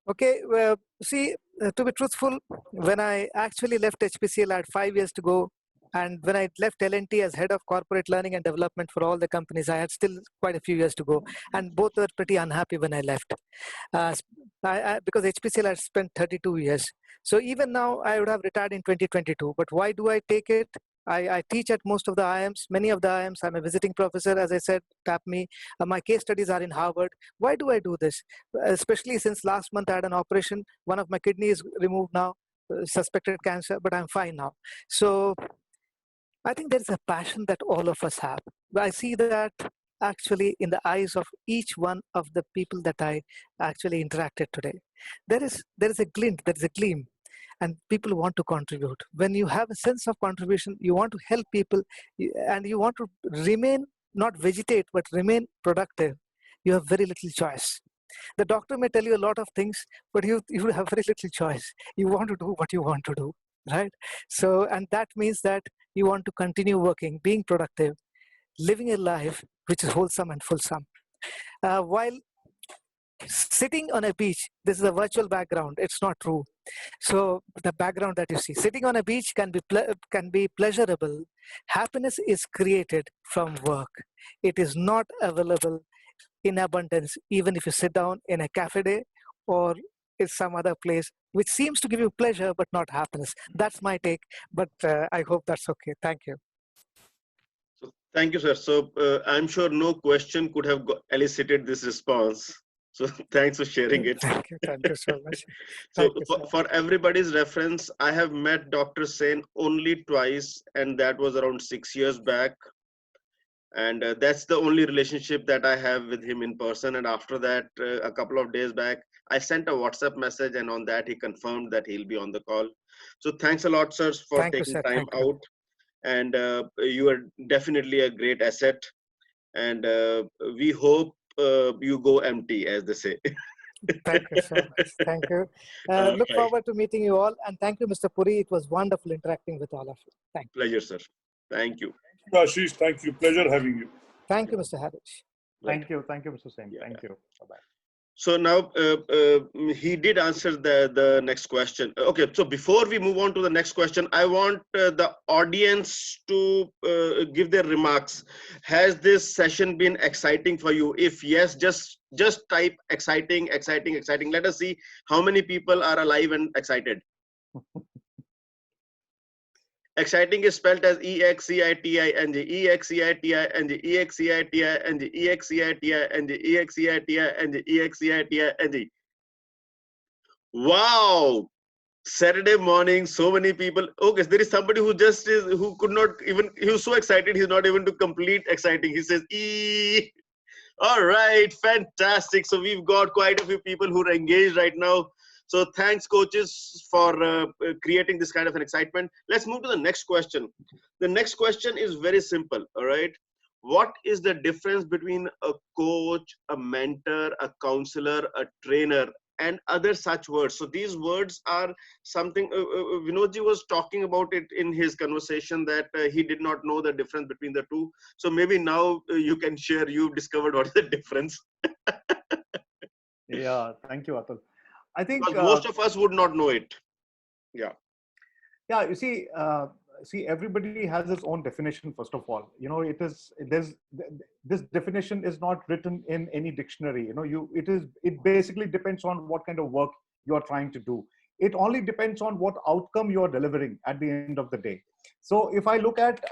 S2: Okay, well, see, to be truthful, when I actually left HPCL, I had 5 years to go. And when I left L&T as head of corporate learning and development for all the companies, I had still quite a few years to go. And both were pretty unhappy when I left. Because HPCL had spent 32 years. So even now, I would have retired in 2022. But why do I take it? I teach at most of the IIMs, many of the IIMs. I'm a visiting professor, as I said, tap me. My case studies are in Harvard. Why do I do this? Especially since last month I had an operation. One of my kidneys removed now, suspected cancer, but I'm fine now. So I think there's a passion that all of us have. I see that actually in the eyes of each one of the people that I actually interacted today. There is a glint, there is a gleam, and people want to contribute. When you have a sense of contribution, you want to help people, and you want to remain, not vegetate, but remain productive. You have very little choice. The doctor may tell you a lot of things, but you have very little choice. You want to do what you want to do, right? So, and that means that you want to continue working, being productive, living a life which is wholesome and fulsome. While sitting on a beach, this is a virtual background, it's not true. So the background that you see, sitting on a beach can be pleasurable. Happiness is created from work. It is not available in abundance, even if you sit down in a cafe day or in some other place, which seems to give you pleasure, but not happiness. That's my take, but I hope that's okay. Thank you.
S1: So, thank you, sir. So I'm sure no question could have elicited this response. So thanks for sharing it.
S2: Thank you so much.
S1: So for everybody's reference, I have met Dr. Sen only twice, and that was around 6 years back. And that's the only relationship that I have with him in person. And after that, a couple of days back, I sent a WhatsApp message, and on that he confirmed that he'll be on the call. So thanks a lot, sir, for taking time out. And you are definitely a great asset. And we hope you go empty, as they say.
S2: Thank you so much. Thank you. Look forward to meeting you all. And thank you, Mr. Puri. It was wonderful interacting with all of you. Thank you.
S1: Pleasure, sir. Thank you.
S5: Ashish, thank you. Pleasure having you.
S2: Thank you, Mr. Harish.
S6: Thank you. Thank you, Mr. Sen. Thank you. Bye-bye.
S1: So now he did answer the next question. Okay, so before we move on to the next question, I want the audience to give their remarks. Has this session been exciting for you? If yes, just type exciting, exciting, exciting. Let us see how many people are alive and excited. Exciting is spelled as E-X-C-I-T-I-N-G, E-X-C-I-T-I-N-G, E-X-C-I-T-I-N-G, E-X-C-I-T-I-N-G, E-X-C-I-T-I-N-G, E-X-C-I-T-I-N-G. Wow! Saturday morning, so many people. Okay, there is somebody who just is, who could not even, he was so excited, he's not even to complete exciting. He says, E. All right, fantastic. So we've got quite a few people who are engaged right now. So thanks, coaches, for creating this kind of an excitement. Let's move to the next question. The next question is very simple, all right? What is the difference between a coach, a mentor, a counselor, a trainer, and other such words? So these words are something, Vinodji was talking about it in his conversation that he did not know the difference between the two. So maybe now you can share, you've discovered what is the difference.
S6: Yeah, thank you, Atul. I think
S1: most of us would not know it. Yeah.
S6: Yeah, you see, everybody has its own definition. First of all, you know, this definition is not written in any dictionary. You know, it basically depends on what kind of work you are trying to do. It only depends on what outcome you are delivering at the end of the day. So if I look at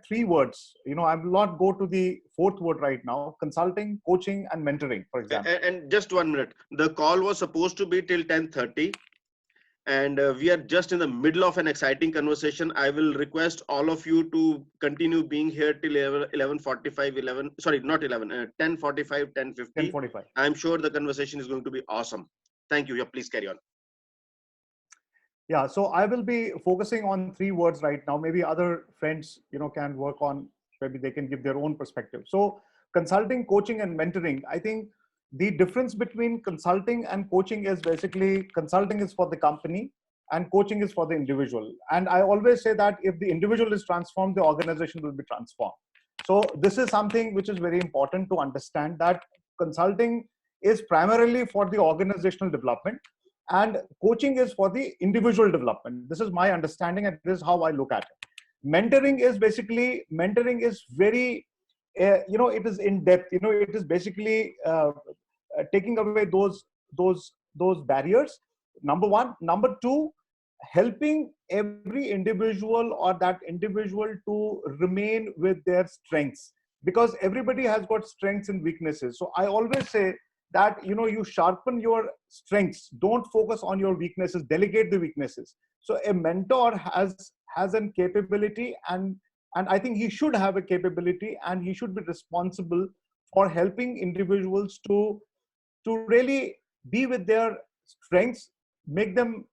S6: three words, you know, I will not go to the fourth word right now: consulting, coaching, and mentoring, for example.
S1: And just 1 minute. The call was supposed to be till 10:30, and we are just in the middle of an exciting conversation. I will request all of you to continue being here till 11:45, 10:45, 10:50.
S6: 10:45.
S1: I'm sure the conversation is going to be awesome. Thank you. Yeah, please carry on.
S6: Yeah, so I will be focusing on three words right now. Maybe other friends, you know, can work on, maybe they can give their own perspective. So consulting, coaching, and mentoring. I think the difference between consulting and coaching is basically consulting is for the company and coaching is for the individual. And I always say that if the individual is transformed, the organization will be transformed. So this is something which is very important to understand, that consulting is primarily for the organizational development and coaching is for the individual development. This is my understanding and this is how I look at it. Mentoring is very, you know, it is in depth. You know, it is basically taking away those barriers. Number one. Number two, helping every individual or that individual to remain with their strengths, because everybody has got strengths and weaknesses. So I always say that, you know, you sharpen your strengths, don't focus on your weaknesses, delegate the weaknesses. So a mentor has an capability and
S10: And I think he should have a capability, and he should be responsible for helping individuals to really be with their strengths, make them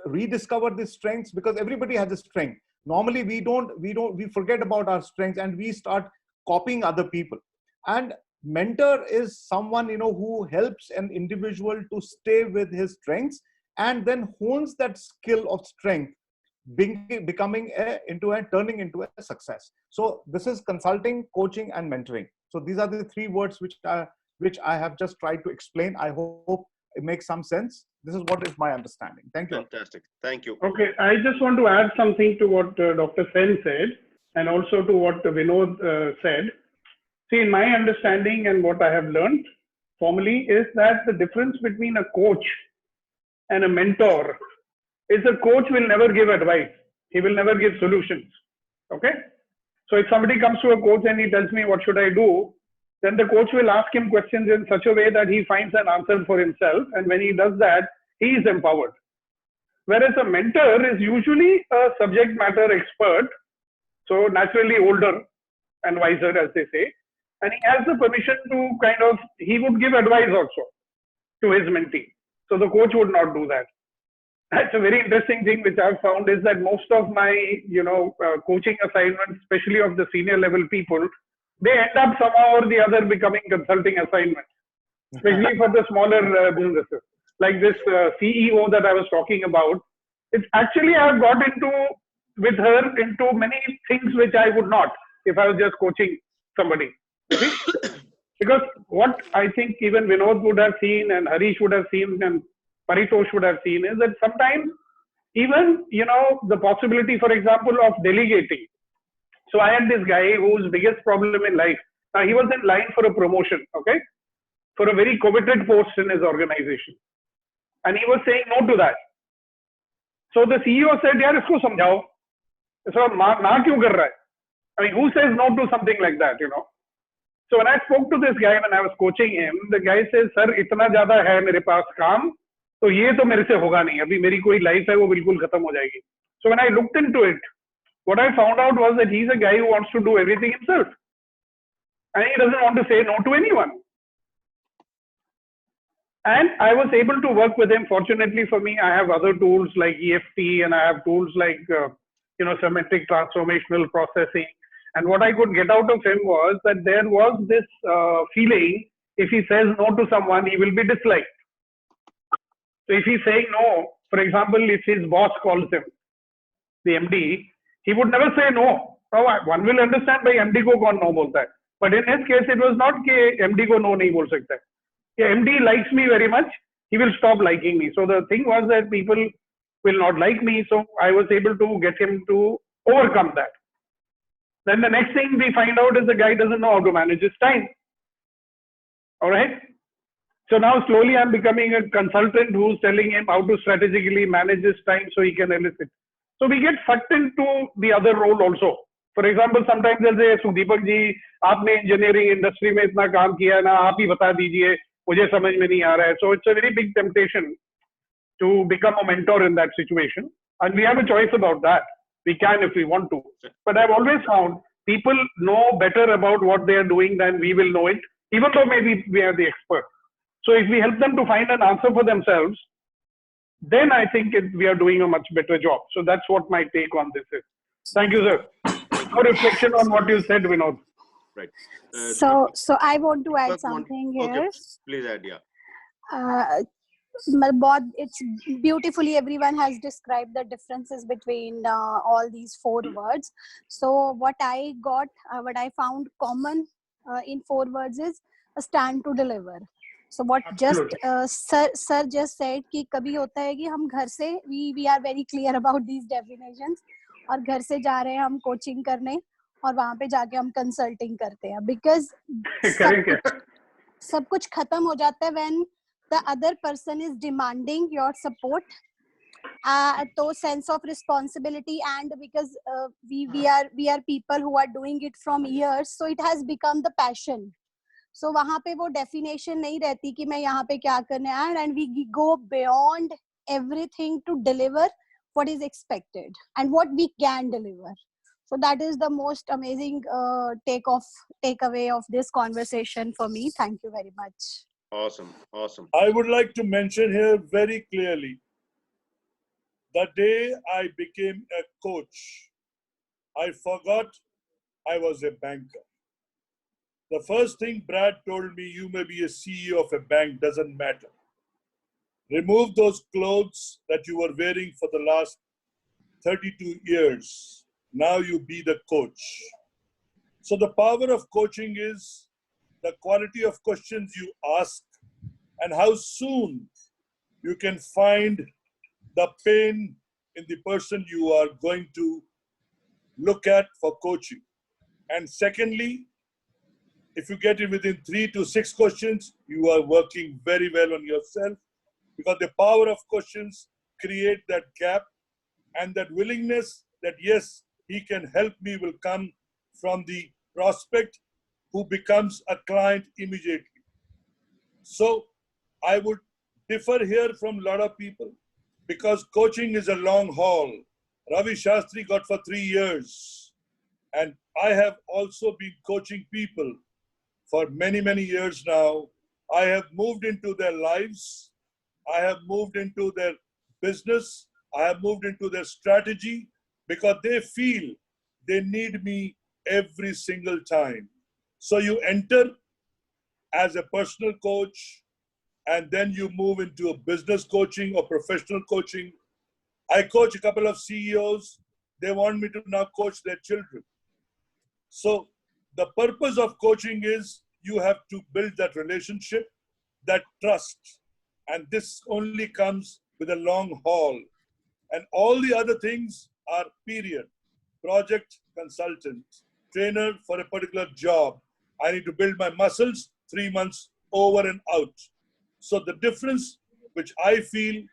S10: rediscover the strengths, because everybody has a strength. Normally we forget about our strengths and we start copying other people. And mentor is someone, you know, who helps an individual to stay with his strengths and then hones that skill of strength, turning into a success. So this is consulting, coaching, and mentoring. So these are the three words which I have just tried to explain. I hope it makes some sense. This is what is my understanding. Thank you.
S1: Fantastic. Thank you.
S3: Okay, I just want to add something to what Dr. Sen said, and also to what Vinod said. See, in my understanding and what I have learned formally is that the difference between a coach and a mentor is a coach will never give advice. He will never give solutions. Okay? So if somebody comes to a coach and he tells me what should I do, then the coach will ask him questions in such a way that he finds an answer for himself. And when he does that, he is empowered. Whereas a mentor is usually a subject matter expert, so naturally older and wiser, as they say. And he has the permission to he would give advice also to his mentee. So the coach would not do that. That's a very interesting thing which I've found is that most of my, coaching assignments, especially of the senior level people, they end up somehow or the other becoming consulting assignments, especially for the smaller businesses. Like this CEO that I was talking about, it's actually I've got with her into many things which I would not if I was just coaching somebody. Because what I think even Vinod would have seen and Harish would have seen and Paritosh would have seen is that sometimes even, the possibility, for example, of delegating. So I had this guy whose biggest problem in life, he was in line for a promotion, okay, for a very coveted post in his organization. And he was saying no to that. So the CEO said, yaar, isko samjhao. So, na kyun kar raha hai? I mean, who says no to something like that, So when I spoke to this guy, when I was coaching him, the guy says, sir, itna zyada hai mere paas kaam, to ye to mere se hoga nahi. Abhi meri koi life hai, wo bilkul khatam ho jayegi. So when I looked into it, what I found out was that he's a guy who wants to do everything himself. And he doesn't want to say no to anyone. And I was able to work with him. Fortunately for me, I have other tools like EFT and I have tools like, semantic transformational processing. And what I could get out of him was that there was this feeling, if he says no to someone, he will be disliked. So if he's saying no, for example, if his boss calls him, the MD, he would never say no. One will understand by MD ko kaun no bolta hai. But in his case, it was not ke MD ko no nahi bol sakta hai. MD likes me very much, he will stop liking me. So the thing was that people will not like me. So I was able to get him to overcome that. Then the next thing we find out is the guy doesn't know how to manage his time. All right. So now slowly I'm becoming a consultant who's telling him how to strategically manage his time so he can elicit. So we get sucked into the other role also. For example, sometimes they'll say, Sudeepak ji, aapne engineering industry mein itna kaam kiya na, aap hi bata dijiye, mujhe samajh mein nahi aa raha hai. So it's a very big temptation to become a mentor in that situation. And we have a choice about that. We can if we want to. But I've always found people know better about what they are doing than we will know it, even though maybe we are the expert. So if we help them to find an answer for themselves, then I think we are doing a much better job. So that's what my take on this is. Thank you, sir. No reflection on what you said, Vinod.
S1: Right.
S9: So I want to add something here.
S1: Okay, please add, yeah.
S9: It's beautifully everyone has described the differences between all these four words. So what I found common in four words is a stand to deliver. So what just sir just said कि कभी होता है कि हम घर से we are very clear about these definitions और घर से जा रहे हैं हम coaching करने और वहाँ पे जाके हम consulting करते हैं because सब कुछ खत्म हो जाता है when the other person is demanding your support. So sense of responsibility and because we are people who are doing it from years, so it has become the passion. So वहाँ पे वो definition नहीं रहती कि मैं यहाँ पे क्या करने आया and we go beyond everything to deliver what is expected and what we can deliver. So that is the most amazing takeaway of this conversation for me. Thank you very much.
S1: Awesome. Awesome.
S5: I would like to mention here very clearly, the day I became a coach, I forgot I was a banker. The first thing Brad told me, you may be a CEO of a bank, doesn't matter. Remove those clothes that you were wearing for the last 32 years. Now you be the coach. So the power of coaching is the quality of questions you ask and how soon you can find the pain in the person you are going to look at for coaching. And secondly, if you get it within 3 to 6 questions, you are working very well on yourself, because the power of questions create that gap, and that willingness that yes, he can help me will come from the prospect who becomes a client immediately. So I would differ here from a lot of people, because coaching is a long haul. Ravi Shastri got for 3 years, and I have also been coaching people for many, many years now. I have moved into their lives. I have moved into their business. I have moved into their strategy, because they feel they need me every single time. So you enter as a personal coach, and then you move into a business coaching or professional coaching. I coach a couple of CEOs. They want me to now coach their children. So the purpose of coaching is you have to build that relationship, that trust. And this only comes with a long haul. And all the other things are period. Project consultant, trainer for a particular job. I need to build my muscles, 3 months over and out. So the difference, which I feel,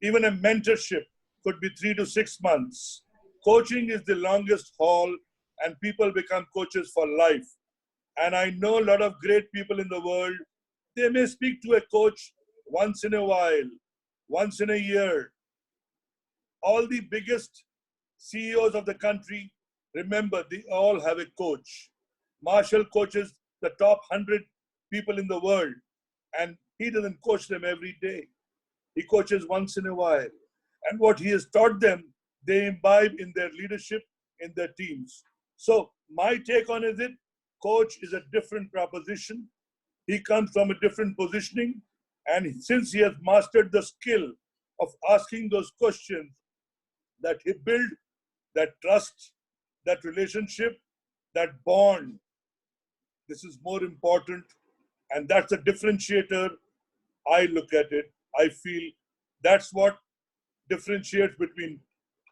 S5: even a mentorship could be 3 to 6 months. Coaching is the longest haul, and people become coaches for life. And I know a lot of great people in the world. They may speak to a coach once in a while, once in a year. All the biggest CEOs of the country, remember, they all have a coach. Marshall coaches the top 100 people in the world, and he doesn't coach them every day. He coaches once in a while. And what he has taught them, they imbibe in their leadership, in their teams. So my take on it, coach is a different proposition. He comes from a different positioning. And since he has mastered the skill of asking those questions, that he built that trust, that relationship, that bond, this is more important. And that's a differentiator. I look at it. I feel that's what differentiates between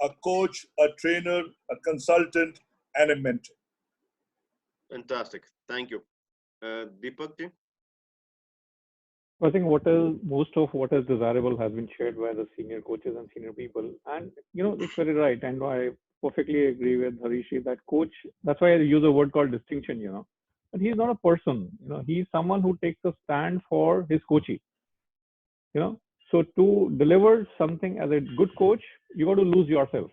S5: a coach, a trainer, a consultant, and a mentor.
S1: Fantastic. Thank you. Deepak ji?
S4: I think most of what is desirable has been shared by the senior coaches and senior people. And, it's very right. And I perfectly agree with Harishi that coach, that's why I use a word called distinction, But he's not a person, he's someone who takes a stand for his coachee, So to deliver something as a good coach, you got to lose yourself.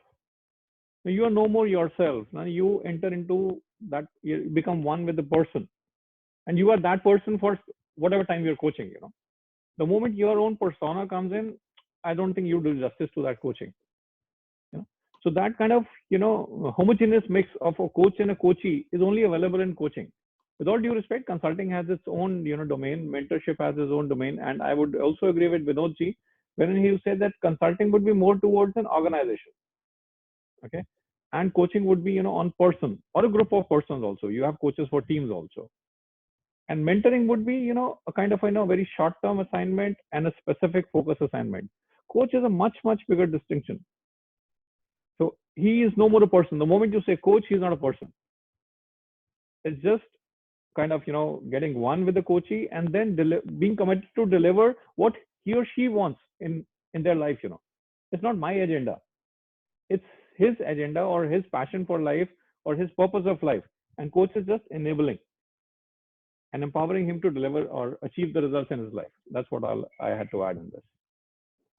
S4: You are no more yourself. Now you enter into that, you become one with the person. And you are that person for whatever time you're coaching, The moment your own persona comes in, I don't think you do justice to that coaching. So that kind of, homogeneous mix of a coach and a coachee is only available in coaching. With all due respect, consulting has its own, domain, mentorship has its own domain. And I would also agree with Vinod ji when he said that consulting would be more towards an organization. Okay. And coaching would be, on person or a group of persons also. You have coaches for teams also. And mentoring would be, a kind of, very short-term assignment and a specific focus assignment. Coach is a much, much bigger distinction. So he is no more a person. The moment you say coach, he's not a person. It's just kind of, getting one with the coachee and then being committed to deliver what he or she wants in their life, It's not my agenda. It's his agenda or his passion for life or his purpose of life. And coach is just enabling and empowering him to deliver or achieve the results in his life. That's what I had to add in this.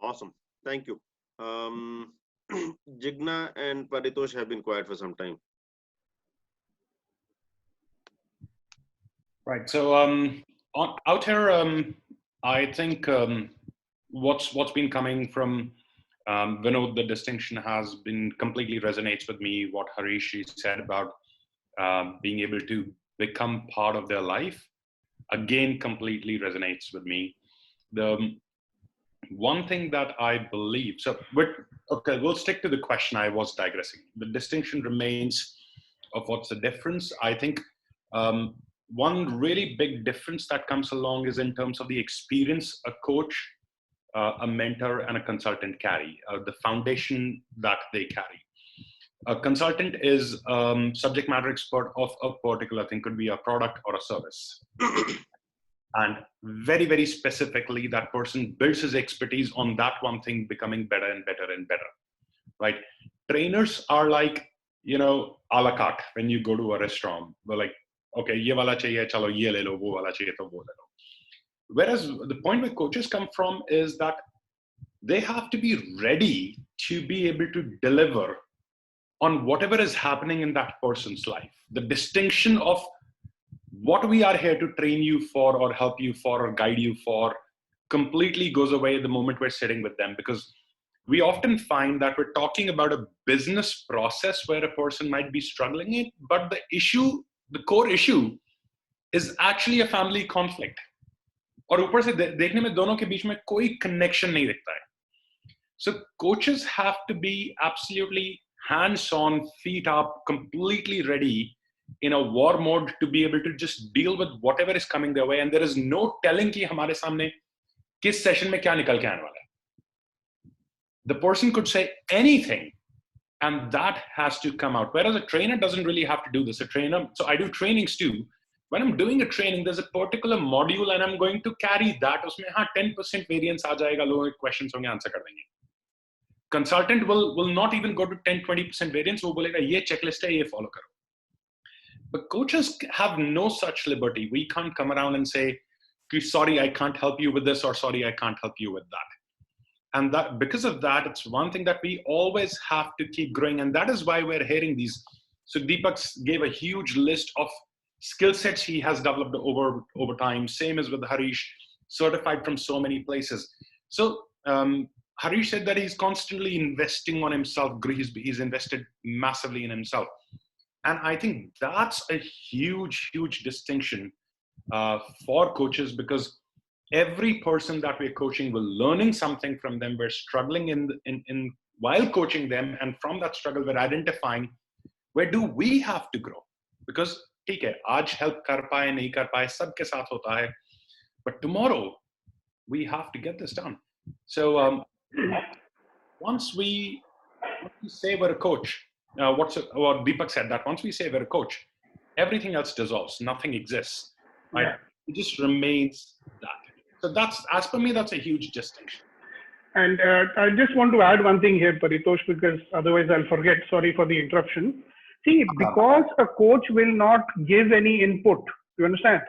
S1: Awesome. Thank you. Jigna and Paritosh have been quiet for some time.
S7: Right. So out here, I think what's been coming from Vinod, the distinction has been completely resonates with me. What Harish said about being able to become part of their life, again, completely resonates with me. The one thing that I believe, okay, we'll stick to the question. I was digressing. The distinction remains of what's the difference. I think one really big difference that comes along is in terms of the experience a coach, a mentor, and a consultant carry, the foundation that they carry. A consultant is subject matter expert of a particular thing, could be a product or a service. And very, very specifically, that person builds his expertise on that one thing, becoming better and better and better, right? Trainers are like, you know, a la carte. When you go to a restaurant, we're like, okay, ye wala chahiye, chalo ye le lo, wo wala chahiye to wo le lo. Whereas the point where coaches come from is that they have to be ready to be able to deliver on whatever is happening in that person's life. The distinction of what we are here to train you for or help you for or guide you for completely goes away the moment we're sitting with them, because we often find that we're talking about a business process where a person might be struggling it, but the issue, the core issue is actually a family conflict. और ऊपर से देखने में दोनों के बीच में कोई connection नहीं दिखता है. So coaches have to be absolutely hands-on, feet up, completely ready in a war mode to be able to just deal with whatever is coming their way, and there is no telling कि हमारे सामने किस session में क्या निकल के आने वाला है. The person could say anything, and that has to come out. Whereas a trainer doesn't really have to do this. A trainer, so I do trainings too. When I'm doing a training, there's a particular module, and I'm going to carry that. उसमें हाँ 10% variance आ जाएगा, लोगों के questions होंगे, answer कर देंगे. Consultant will not even go to 10-20% variance. वो बोलेगा ये checklist है, ये follow करो. But coaches have no such liberty. We can't come around and say, sorry, I can't help you with this, or sorry, I can't help you with that. And that, because of that, it's one thing that we always have to keep growing. And that is why we're hearing these. So Deepak gave a huge list of skill sets he has developed over time. Same as with Harish, certified from so many places. So Harish said that he's constantly investing on himself. He's invested massively in himself. And I think that's a huge, huge distinction for coaches, because every person that we're coaching, we're learning something from them. We're struggling in while coaching them. And from that struggle, we're identifying where do we have to grow? Because ठीक है, आज help कर पाए, नहीं कर पाए, सबके साथ होता है. But tomorrow, we have to get this done. So once we say we're a coach, what Deepak said, that once we say we're a coach, everything else dissolves. Nothing exists. Right? Yeah. It just remains that. So that's, as per me, that's a huge distinction.
S3: And I just want to add one thing here, Paritosh, because otherwise I'll forget. Sorry for the interruption. See, because a coach will not give any input, you understand?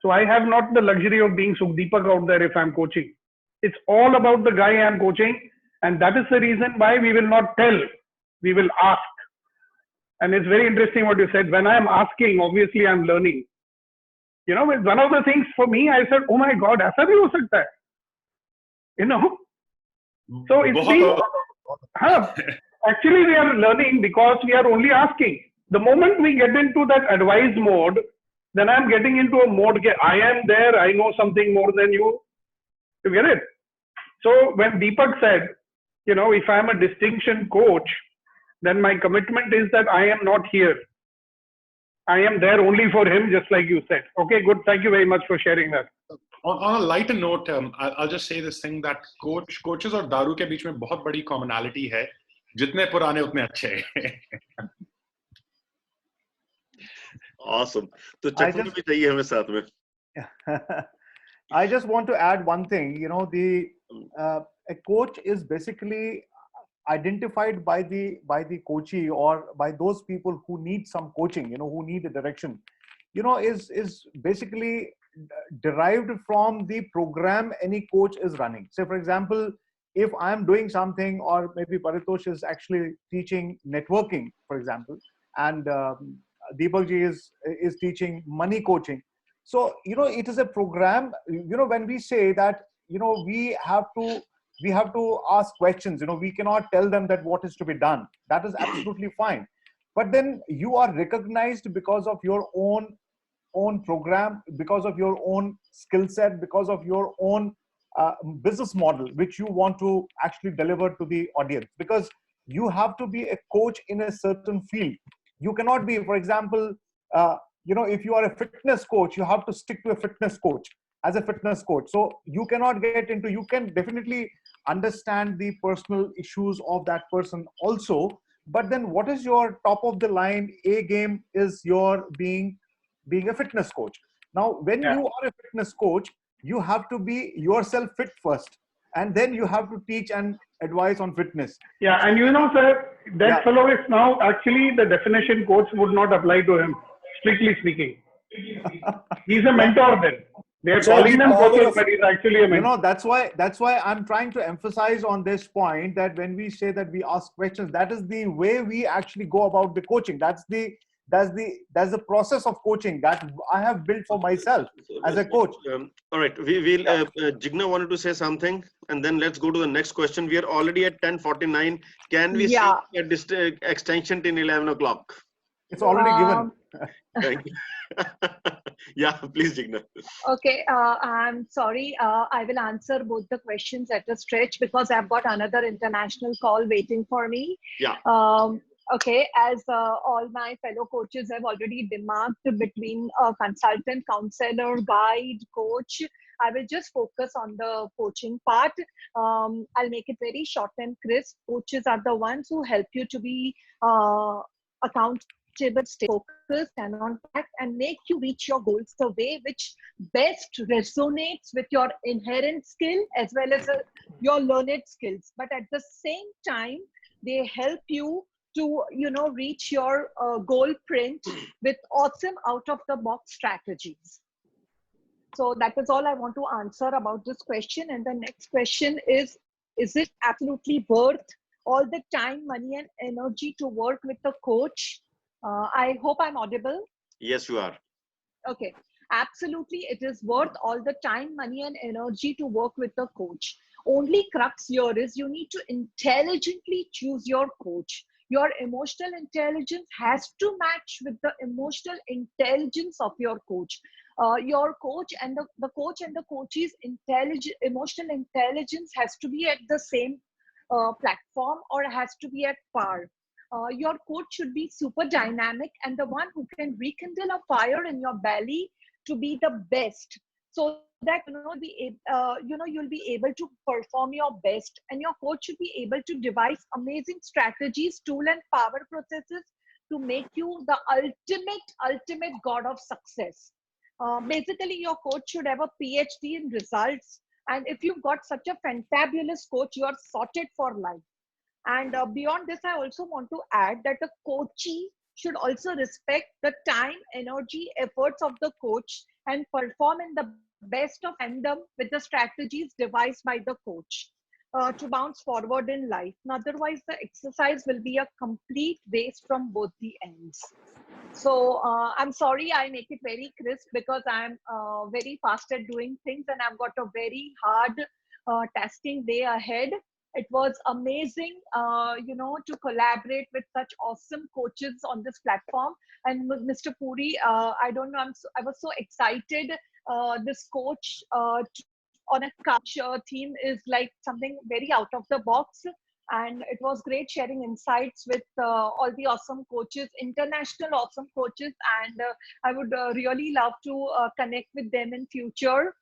S3: So I have not the luxury of being Sukhdeepak out there if I'm coaching. It's all about the guy I'm coaching. And that is the reason why we will not tell. We will ask. And it's very interesting what you said. When I'm asking, obviously I'm learning. You know, one of the things for me, I said, oh my God, ऐसा भी हो सकता है? You know? So it's actually we are learning because we are only asking. The moment we get into that advice mode, then I'm getting into a mode, I am there, I know something more than you. You get it? So when Deepak said, you know, if I'm a distinction coach, then my commitment is that I am not here. I am there only for him, just like you said. Okay, good. Thank you very much for sharing that.
S7: On a lighter note, I'll just say this thing that coaches और दारू के बीच में बहुत बड़ी commonality है. जितने पुराने उतने अच्छे.
S1: Awesome. तो चक्कू भी चाहिए हमें साथ में.
S10: I just want to add one thing. You know, a coach is basically identified by the coachee or by those people who need some coaching, you know, who need a direction, you know, is basically derived from the program any coach is running. So for example, if I'm doing something, or maybe Paritosh is actually teaching networking, for example, and Deepak ji is teaching money coaching. So, it is a program, when we say that, we have to ask questions, we cannot tell them that what is to be done. That is absolutely fine. But then you are recognized because of your own program, because of your own skill set, because of your own business model, which you want to actually deliver to the audience. Because you have to be a coach in a certain field. You cannot be, for example, if you are a fitness coach, you have to stick to a fitness coach as a fitness coach. So you cannot get into, you can definitely understand the personal issues of that person also. But then what is your top of the line A game is your being a fitness coach. Now, when you are a fitness coach, you have to be yourself fit first, and then you have to teach and advise on fitness.
S3: Yeah, and sir, that fellow is now actually the definition coach would not apply to him, strictly speaking. He's a mentor then. They are calling them coaches, but he's actually a mentor.
S10: That's why I'm trying to emphasize on this point that when we say that we ask questions, that is the way we actually go about the coaching. That's the process of coaching that I have built for myself as a coach.
S1: All right, we'll Jigna wanted to say something, and then let's go to the next question. We are already at 10:49. Can we see a extension till 11 o'clock?
S10: It's already given.
S1: Thank you. Yeah, please, Jigna.
S8: Okay, I'm sorry. I will answer both the questions at a stretch because I've got another international call waiting for me.
S1: Yeah.
S8: Okay, as all my fellow coaches have already demarked between consultant, counselor, guide, coach, I will just focus on the coaching part. I'll make it very short and crisp. Coaches are the ones who help you to be accountable, stay focused and on track, and make you reach your goals the way which best resonates with your inherent skill as well as your learned skills. But at the same time, they help you to reach your goal print with awesome out of the box strategies. So that is all I want to answer about this question. And the next question is it absolutely worth all the time, money and energy to work with a coach? I hope I'm audible.
S1: Yes, you are.
S8: Okay, absolutely. It is worth all the time, money and energy to work with a coach. Only crux here is you need to intelligently choose your coach. Your emotional intelligence has to match with the emotional intelligence of your coach. Your coach and the coach and the coach's emotional intelligence has to be at the same platform or has to be at par. Your coach should be super dynamic and the one who can rekindle a fire in your belly to be the best, so that you'll be able to perform your best, and your coach should be able to devise amazing strategies, tool and power processes to make you the ultimate god of success. Basically, your coach should have a PhD in results, and if you've got such a fantabulous coach, you are sorted for life. And beyond this, I also want to add that the coachee should also respect the time, energy, efforts of the coach and perform in the best of tandem with the strategies devised by the coach to bounce forward in life. Otherwise, the exercise will be a complete waste from both the ends. So I'm sorry I make it very crisp because I'm very fast at doing things and I've got a very hard tasking day ahead. It was amazing, to collaborate with such awesome coaches on this platform. And Mr. Puri, I don't know, I was so excited. This coach on a couch theme is like something very out of the box. And it was great sharing insights with all the awesome coaches, international awesome coaches. And I would really love to connect with them in future.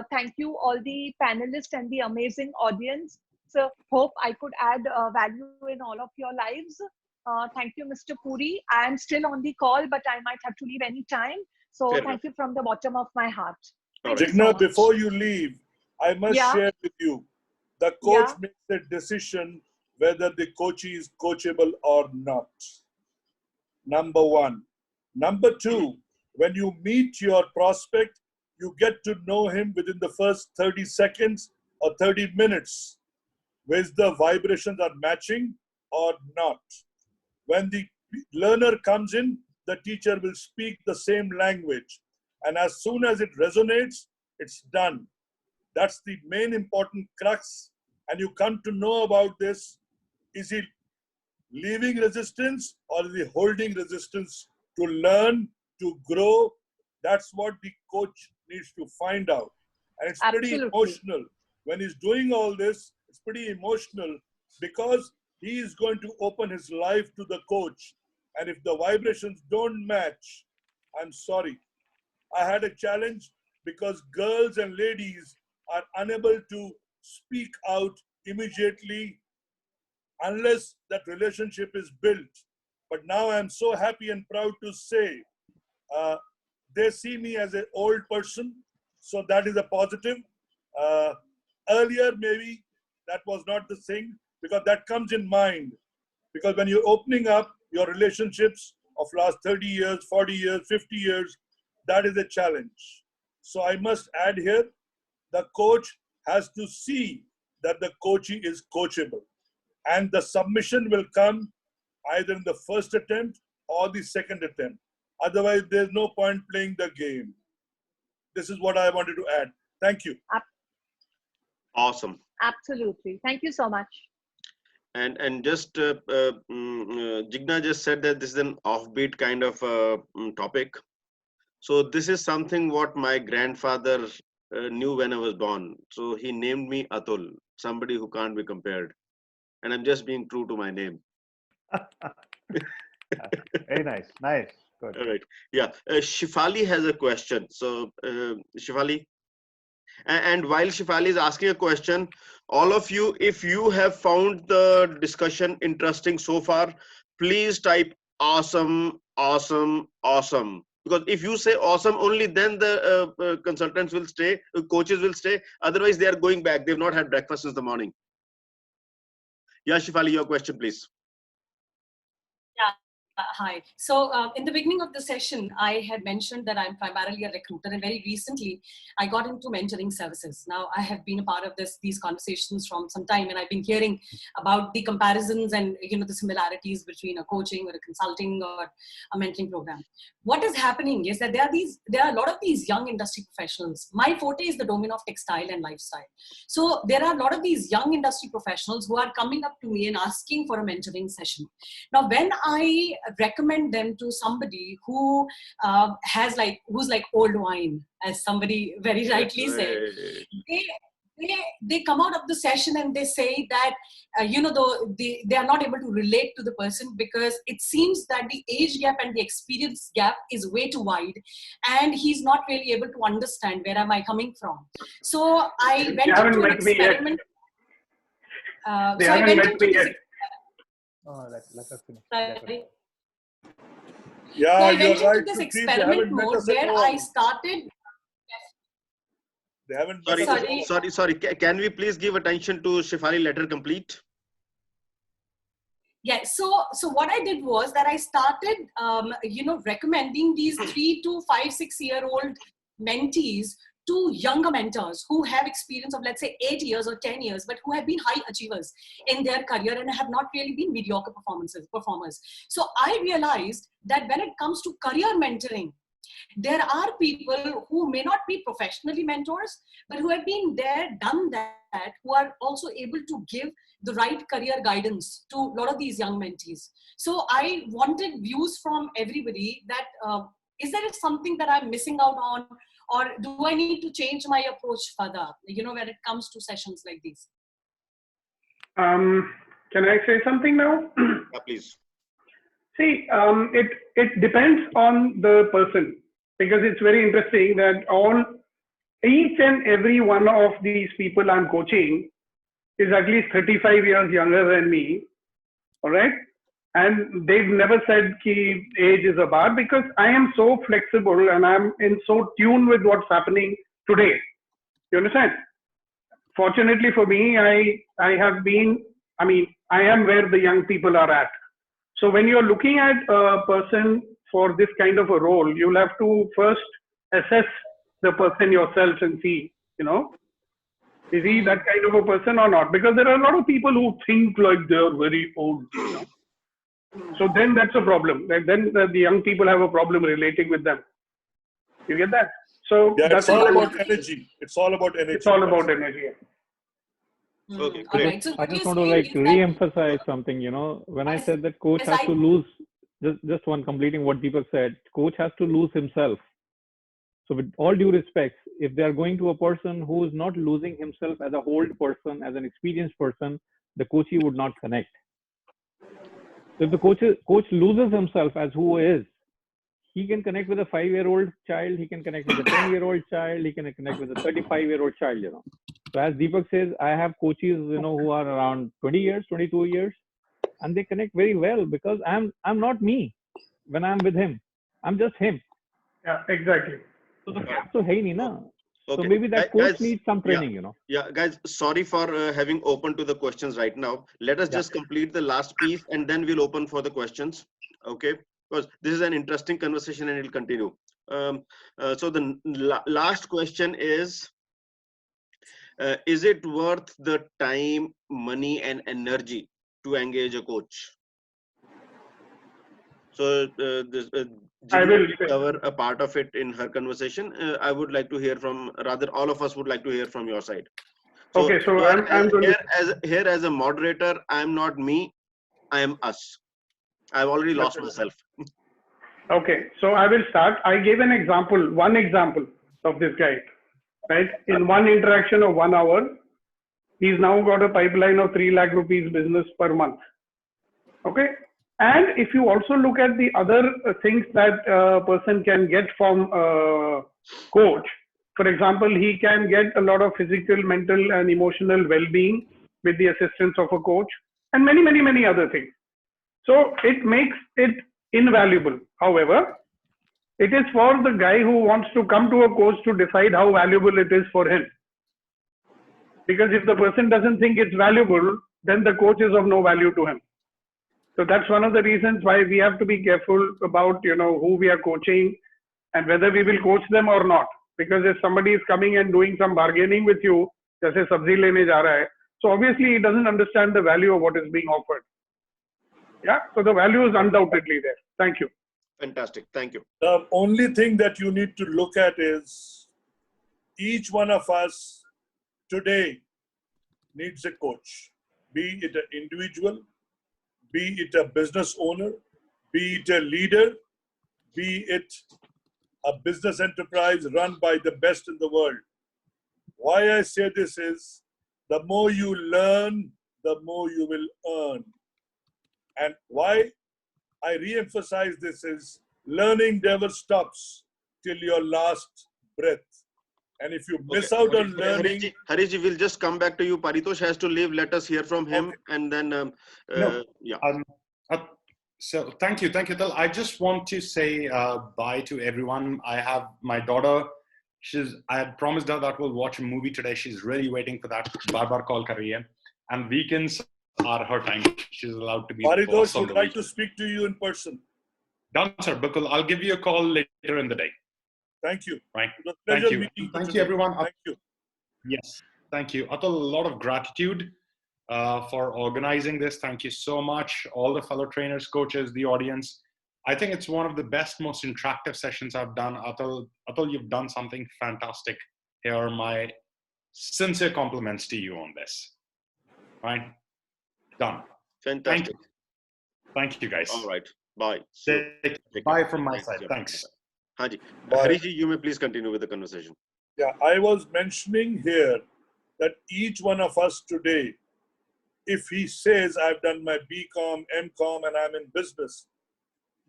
S8: Thank you all the panelists and the amazing audience. So hope I could add value in all of your lives. Thank you, Mr. Puri. I am still on the call, but I might have to leave any time. So
S1: Fair
S8: thank you from the bottom of my heart.
S5: Jigna, before you leave, I must share with you, the coach makes a decision whether the coachee is coachable or not. Number one. Number two, when you meet your prospect, you get to know him within the first 30 seconds or 30 minutes. Whether the vibrations are matching or not. When the learner comes in, the teacher will speak the same language. And as soon as it resonates, it's done. That's the main important crux. And you come to know about this. Is he leaving resistance or is he holding resistance to learn, to grow? That's what the coach needs to find out. And it's pretty emotional. When he's doing all this, it's pretty emotional because he is going to open his life to the coach. And if the vibrations don't match, I'm sorry. I had a challenge because girls and ladies are unable to speak out immediately unless that relationship is built. But now I'm so happy and proud to say they see me as an old person. So that is a positive. Earlier, maybe that was not the thing because that comes in mind. Because when you're opening up your relationships of last 30 years, 40 years, 50 years, that is a challenge. So I must add here, the coach has to see that the coachee is coachable. And the submission will come either in the first attempt or the second attempt. Otherwise, there's no point playing the game. This is what I wanted to add. Thank you.
S1: Awesome.
S8: Absolutely. Thank you so much.
S1: And just Jigna just said that this is an offbeat kind of topic. So this is something what my grandfather knew when I was born. So he named me Atul, somebody who can't be compared. And I'm just being true to my name.
S10: Very nice. Nice. Good.
S1: All right. Yeah. Shifali has a question. So Shifali. And while Shifali is asking a question, all of you, if you have found the discussion interesting so far, please type awesome, awesome, awesome. Because if you say awesome, only then the consultants will stay, coaches will stay. Otherwise, they are going back. They've not had breakfast since the morning. Yeah, Shifali, your question, please.
S11: Hi. So in the beginning of the session, I had mentioned that I'm primarily a recruiter, and very recently I got into mentoring services. Now I have been a part of these conversations from some time, and I've been hearing about the comparisons and the similarities between a coaching or a consulting or a mentoring program. What is happening is that there are a lot of these young industry professionals. My forte is the domain of textile and lifestyle. So there are a lot of these young industry professionals who are coming up to me and asking for a mentoring session. Now, when I recommend them to somebody who who's like old wine, as somebody very rightly said, they come out of the session and they say that they are not able to relate to the person because it seems that the age gap and the experience gap is way too wide, and he's not really able to understand where am I coming from. So I went into an experiment.
S10: Let us finish.
S11: Sorry.
S5: Yeah,
S11: so I
S5: you're
S11: went
S5: right.
S11: into this experiment mode where I started.
S5: They haven't.
S1: Sorry. Can we please give attention to Shifali? Let her complete.
S11: Yeah. So what I did was that I started, recommending these 3 to 5, 6-year-old mentees to younger mentors who have experience of, let's say, 8 years or 10 years, but who have been high achievers in their career and have not really been mediocre performers. So I realized that when it comes to career mentoring, there are people who may not be professionally mentors, but who have been there, done that, who are also able to give the right career guidance to a lot of these young mentees. So I wanted views from everybody that is there something that I'm missing out on, or do I need to change my approach further, when it comes to sessions like these?
S3: Can I say something now?
S1: Yeah, please.
S3: See, it depends on the person, because it's very interesting that each and every one of these people I'm coaching is at least 35 years younger than me, all right? And they've never said ki age is a bar, because I am so flexible and I'm in so tune with what's happening today. You understand? Fortunately for me, I am where the young people are at. So when you're looking at a person for this kind of a role, you'll have to first assess the person yourself and see, is he that kind of a person or not? Because there are a lot of people who think like they're very old, So then that's a problem. Then the young people have a problem relating with them. You get that? So
S5: Yeah,
S3: that's
S5: it's all
S3: what
S5: about energy. It's all about energy.
S3: it's all about energy.
S1: Okay,
S11: All
S1: great.
S11: right. So
S4: I
S11: what
S4: just
S11: you're
S4: want to
S11: saying
S4: like
S11: is that
S4: re-emphasize something, you know, when I
S11: Yes,
S4: said that coach
S11: yes,
S4: has to lose, just one completing what Deepak said, coach has to lose himself. So with all due respect, if they are going to a person who is not losing himself as a whole person, as an experienced person, the coachee would not connect. So if the coach loses himself as who he is, he can connect with a 5-year-old child, he can connect with a 10-year-old child, he can connect with a 35-year-old child, you know. So as Deepak says, I have coaches, you know, who are around 20 years, 22 years, and they connect very well because I'm not me when I'm with him. I'm just him.
S3: Yeah, exactly.
S4: So the gap to hai nahi na. So
S1: Okay,
S4: maybe that coach
S1: guys,
S4: needs some
S1: yeah,
S4: training, you know.
S1: yeah, guys. Sorry for having open to the questions right now. Let us
S4: Yeah.
S1: just complete the last piece, and then we'll open for the questions. Okay, because this is an interesting conversation, and it'll continue. So the last question is it worth the time, money, and energy to engage a coach? So
S3: I will
S1: Jigna will cover a part of it in her conversation. I would like to hear from, rather all of us would like to hear from your side. So
S3: okay, so
S1: here,
S3: I'm going
S1: here as a moderator, I'm not me, I am us. I've already lost
S3: to.
S1: myself.
S3: Okay, so I will start. I gave an example, one example of this guy, right? In one interaction of 1 hour, he's now got a pipeline of 3 lakh rupees business per month. Okay, and if you also look at the other things that a person can get from a coach, for example, he can get a lot of physical, mental, and emotional well-being with the assistance of a coach, and many, many, many other things. So it makes it invaluable. However, it is for the guy who wants to come to a coach to decide how valuable it is for him. Because if the person doesn't think it's valuable, then the coach is of no value to him. So that's one of the reasons why we have to be careful about, you know, who we are coaching and whether we will coach them or not. Because if somebody is coming and doing some bargaining with you, jaise sabzi lene ja raha hai, so obviously he doesn't understand the value of what is being offered. Yeah, so the value is undoubtedly there. Thank you.
S1: Fantastic, thank you.
S5: The only thing that you need to look at is each one of us today needs a coach, be it an individual, be it a business owner, be it a leader, be it a business enterprise run by the best in the world. Why I say this is, the more you learn, the more you will earn. And why I re-emphasize this is, learning never stops till your last breath. And if you miss out on learning...
S1: Harishji, we'll just come back to you. Paritosh has to leave. Let us hear from him. Okay. And then, yeah.
S7: So thank you, Tal. I just want to say bye to everyone. I have my daughter. I had promised her that we'll watch a movie today. She's really waiting for that. Bar call kar rahi hai. And weekends are her time. She's allowed to be.
S5: Paritosh would like to speak to you in person.
S7: Done, sir. Bikul. I'll give you a call later in the day.
S5: Thank you.
S7: Right.
S5: It was a pleasure
S7: Thank you.
S5: meeting
S7: Thank
S5: you
S7: you, everyone.
S5: Thank you.
S7: Yes. Thank you. Atul, a lot of gratitude for organizing this. Thank you so much. All the fellow trainers, coaches, the audience. I think it's one of the best, most interactive sessions I've done. Atul, you've done something fantastic here. My sincere compliments to you on this. Right? Done.
S1: Fantastic.
S7: Thank you, guys.
S1: All right. Bye.
S7: Bye from my side. Thanks.
S1: Haji. Harishji, you may please continue with the conversation.
S5: Yeah, I was mentioning here that each one of us today, if he says, I've done my BCom, MCom, and I'm in business.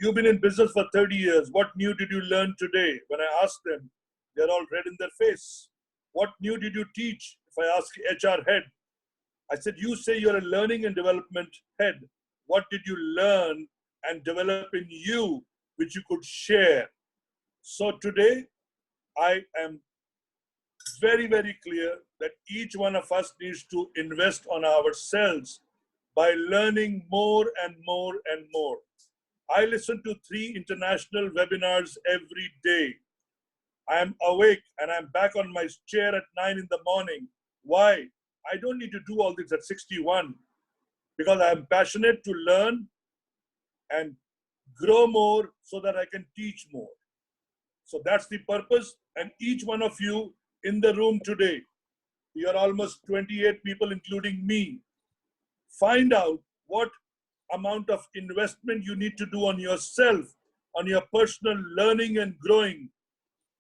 S5: You've been in business for 30 years. What new did you learn today? When I asked them, they're all red in their face. What new did you teach? If I ask HR head, I said, you say you're a learning and development head. What did you learn and develop in you, which you could share? So today, I am very, very clear that each one of us needs to invest on ourselves by learning more and more and more. I listen to 3 international webinars every day. I am awake and I'm back on my chair at 9 in the morning. Why? I don't need to do all this at 61 because I am passionate to learn and grow more so that I can teach more. So that's the purpose. And each one of you in the room today, you are almost 28 people, including me, find out what amount of investment you need to do on yourself, on your personal learning and growing,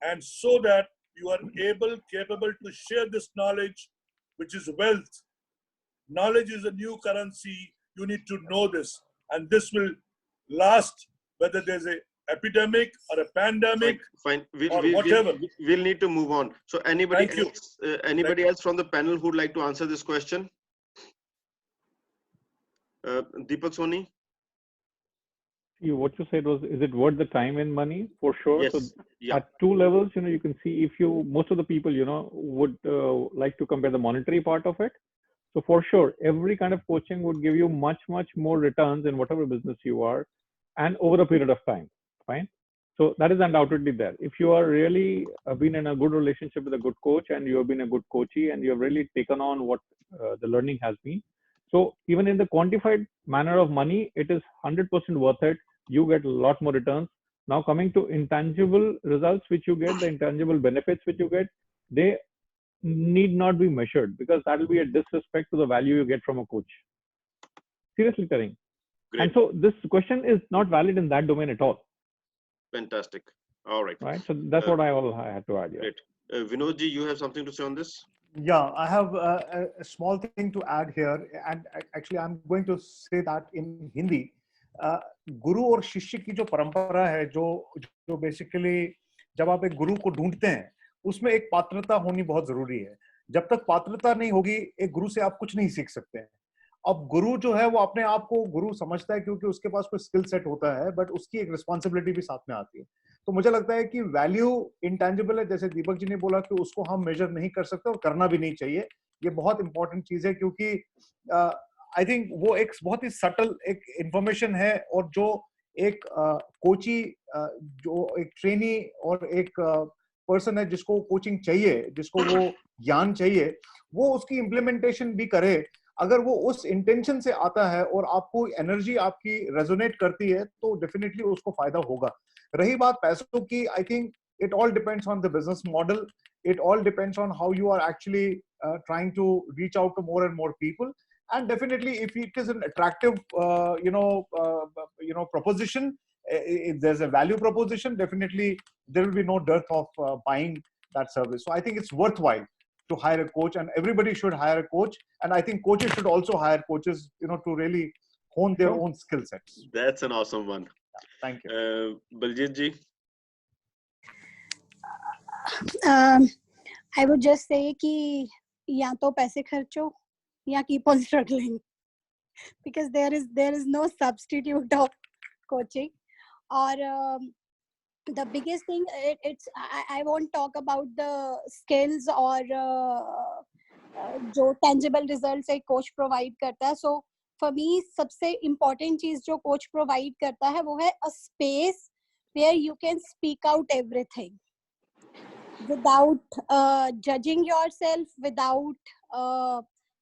S5: and so that you are capable to share this knowledge, which is wealth. Knowledge is a new currency. You need to know this, and this will last, whether there's a epidemic or a pandemic
S1: Fine.
S5: or whatever.
S1: We'll need to move on. So anybody
S5: Thank you.
S1: else, anybody else from the panel who'd like to answer this question? Deepak Soni?
S4: What you said was, is it worth the time and money? For sure.
S1: Yes.
S4: So
S1: Yeah.
S4: at two levels, you can see if most of the people, would like to compare the monetary part of it. So for sure, every kind of coaching would give you much, much more returns in whatever business you are, and over a period of time. Fine. So that is undoubtedly there. If you are really been in a good relationship with a good coach, and you have been a good coachee, and you have really taken on what the learning has been. So even in the quantified manner of money, it is 100% worth it. You get a lot more returns. Now coming to intangible results which you get, the intangible benefits which you get, they need not be measured, because that will be a disrespect to the value you get from a coach. Seriously telling.
S1: Great.
S4: And so this question is not valid in that domain at all.
S1: Fantastic. All right.
S4: Right. So that's what I had to add here.
S1: Great. Vinodji, you have something to say on this?
S10: Yeah, I have a small thing to add here, and actually I'm going to say that in Hindi. गुरु और शिष्य की जो परंपरा है, जो basically जब आप एक गुरु को ढूंढते हैं, उसमें एक पात्रता होनी बहुत जरूरी है. जब तक पात्रता नहीं होगी, एक गुरु से आप कुछ नहीं सीख सकते हैं. अब गुरु जो है वो अपने आप को गुरु समझता है क्योंकि उसके पास कोई स्किल सेट होता है, बट उसकी एक रिस्पॉन्सिबिलिटी भी साथ में आती है. तो मुझे लगता है कि वैल्यू इंटेंजिबल है, जैसे दीपक जी ने बोला कि उसको हम मेजर नहीं कर सकते और करना भी नहीं चाहिए. ये बहुत इंपॉर्टेंट चीज है, क्योंकि आई थिंक वो एक बहुत ही सटल एक इंफॉर्मेशन है, और जो एक कोची, जो एक ट्रेनी और एक पर्सन है जिसको कोचिंग चाहिए, जिसको वो ज्ञान चाहिए, वो उसकी इम्प्लीमेंटेशन भी करे. अगर वो उस इंटेंशन से आता है और आपको एनर्जी आपकी रेजोनेट करती है, तो डेफिनेटली उसको फायदा होगा. रही बात पैसों की, I think it all depends on the business model. It all depends on how you are actually trying to reach out to more and more people. And definitely, if it is an attractive, proposition, if there's a value proposition, definitely there will be no dearth of buying that service. So I think it's worthwhile to hire a coach, and everybody should hire a coach. And I think coaches should also hire coaches, to really hone their own skill sets.
S1: That's an awesome one.
S10: Yeah, thank you.
S1: Baljit ji?
S9: I would just say कि या तो पैसे खर्चो या keep on struggling, because there is no substitute of coaching. Or the biggest thing, I won't talk about the skills or जो tangible results एक coach provide करता है. So for me सबसे important चीज जो coach provide करता है वो है a space where you can speak out everything without judging yourself, without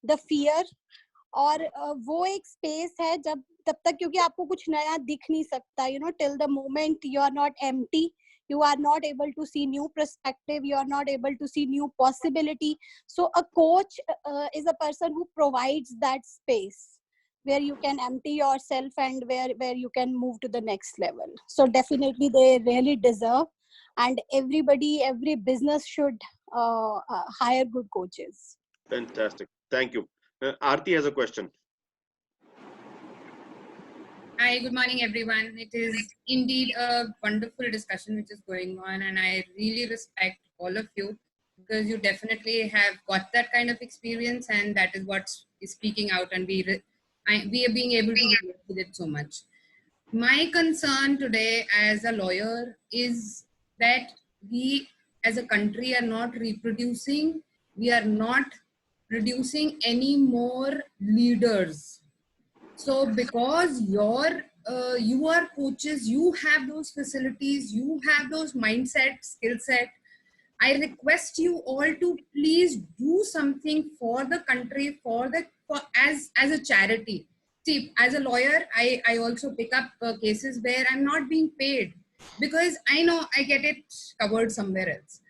S9: the fear. और वो एक स्पेस है जब तब तक, क्योंकि आपको कुछ नया दिख नहीं सकता, till the moment you are not empty, you are not able to see new perspective, you are not able to see new possibility. So a coach is a person who provides that space where you can empty yourself and where you can move to the next level. So definitely they really deserve, and every business should hire good coaches.
S1: Fantastic. Thank you. Aarti has a question.
S12: Hi, good morning, everyone. It is indeed a wonderful discussion which is going on, and I really respect all of you, because you definitely have got that kind of experience, and that is what is speaking out, and we are being able to relate with it so much. My concern today as a lawyer is that we as a country are not reproducing, we are not producing any more leaders. So because you are coaches, you have those facilities, you have those mindset, skill set, I request you all to please do something for the country, as a charity. See, as a lawyer, I also pick up cases where I'm not being paid. because I know I get it covered somewhere else.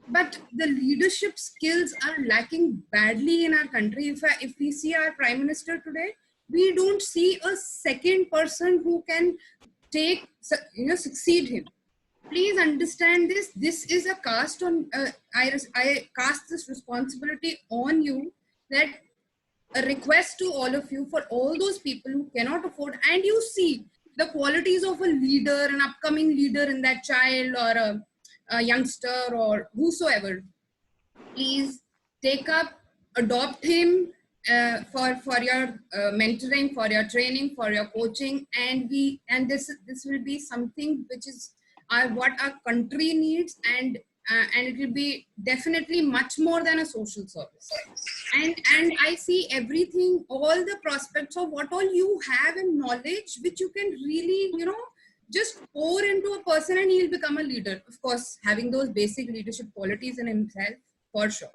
S12: But the leadership skills are lacking badly in our country. If we see our Prime Minister today, we don't see a second person who can succeed him. Please understand this. This is a cast on. I cast this responsibility on you, that a request to all of you, for all those people who cannot afford, and you see the qualities of a leader, an upcoming leader in that child or a youngster or whosoever. Please take up, adopt him for your mentoring, for your training, for your coaching, and this will be something which is what our country needs, and it will be definitely much more than a social service. And I see everything, all the prospects of what all you have in knowledge, which you can really, just pour into a person and he'll become a leader. Of course, having those basic leadership qualities in himself, for sure.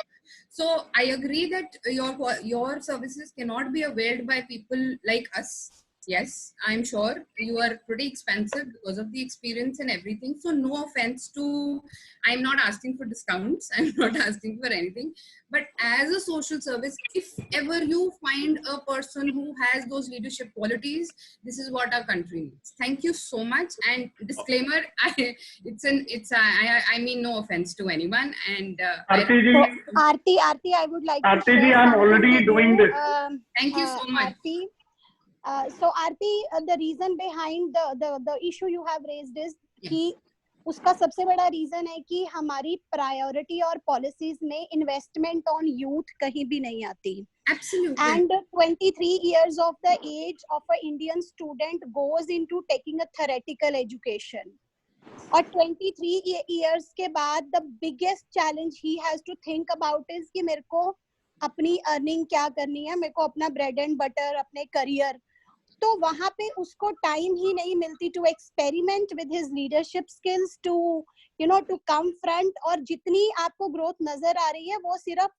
S12: So I agree that your services cannot be availed by people like us. Yes, I'm sure you are pretty expensive because of the experience and everything. So no offense to, I'm not asking for discounts. I'm not asking for anything. But as a social service, if ever you find a person who has those leadership qualities, this is what our country needs. Thank you so much. And disclaimer, I mean no offense to anyone. And
S9: Aarti, I would like to share.
S3: Aarti, I'm already doing this.
S12: Thank you so much.
S9: Aarti, so Aarti, the reason behind the issue you have raised is कि उसका सबसे बड़ा reason है कि हमारी priority और policies में investment on youth कहीं भी नहीं आती. And 23 years of the age of an Indian student goes into taking a theoretical education. और 23 years के बाद the biggest challenge he has to think about is कि मेरे को अपनी अर्निंग क्या करनी है, मेरे को अपना ब्रेड एंड बटर, अपने करियर. तो वहां पे उसको टाइम ही नहीं मिलती to experiment with his leadership skills, to to come front. और जितनी आपको ग्रोथ नजर आ रही है वो सिर्फ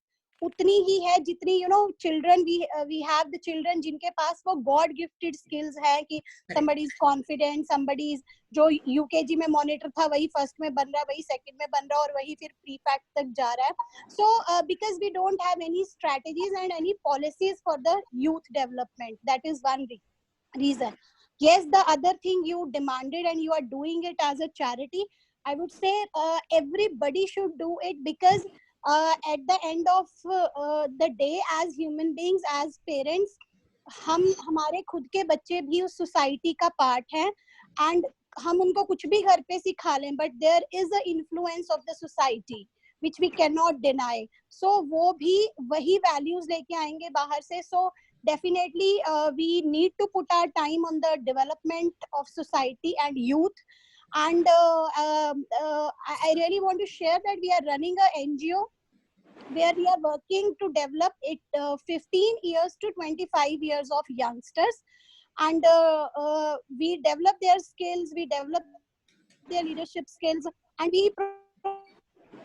S9: उतनी ही है जितनी children we have the children जिनके पास वो गॉड गिफ्टेड स्किल्स है कि somebody is confident, somebody is जो यूकेजी में मॉनिटर था वही फर्स्ट में बन रहा है, वही सेकंड में बन रहा है और वही फिर प्रीफैक्ट तक जा रहा है. So because we don't have any strategies and any policies for the youth development. That is one reason. Yes, the other thing you demanded and you are doing it as a charity, I would say everybody should do it, because at the end of the day, as human beings, as parents, हमारे खुद के बच्चे भी उस society का part हैं, and हम उनको कुछ भी घर पे सिखा लें, but there is a influence of the society which we cannot deny. So वो भी वही values लेके आएंगे बाहर से. So definitely we need to put our time on the development of society and youth. And I really want to share that we are running a NGO where we are working to develop it 15 years to 25 years of youngsters, and we develop their skills, we develop their leadership skills, and we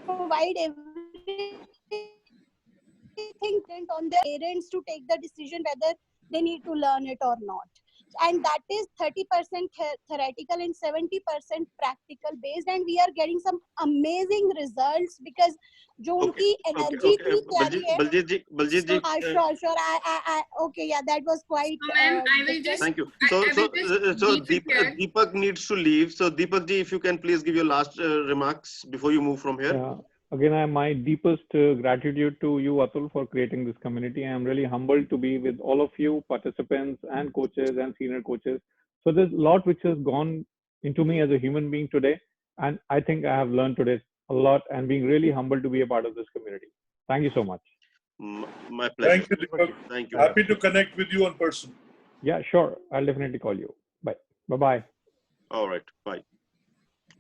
S9: provide everything on their parents to take the decision whether they need to learn it or not. And that is 30% theoretical and 70% practical based, and we are getting some amazing results because जो उनकी energy की तैयारी है.
S1: Baljit ji,
S9: sure. I okay, yeah, that was quite.
S12: I will just.
S1: Thank you. So Deepak needs to leave. So Deepak ji, if you can please give your last remarks before you move from here.
S4: Again, my deepest gratitude to you, Atul, for creating this community. I am really humbled to be with all of you, participants and coaches and senior coaches. So there's a lot which has gone into me as a human being today. And I think I have learned today a lot, and being really humbled to be a part of this community. Thank you so much.
S1: My pleasure.
S5: Thank you, Deepak.
S1: Thank you.
S5: Happy to connect with you in person.
S4: Yeah, sure. I'll definitely call you. Bye. Bye-bye.
S1: All right. Bye.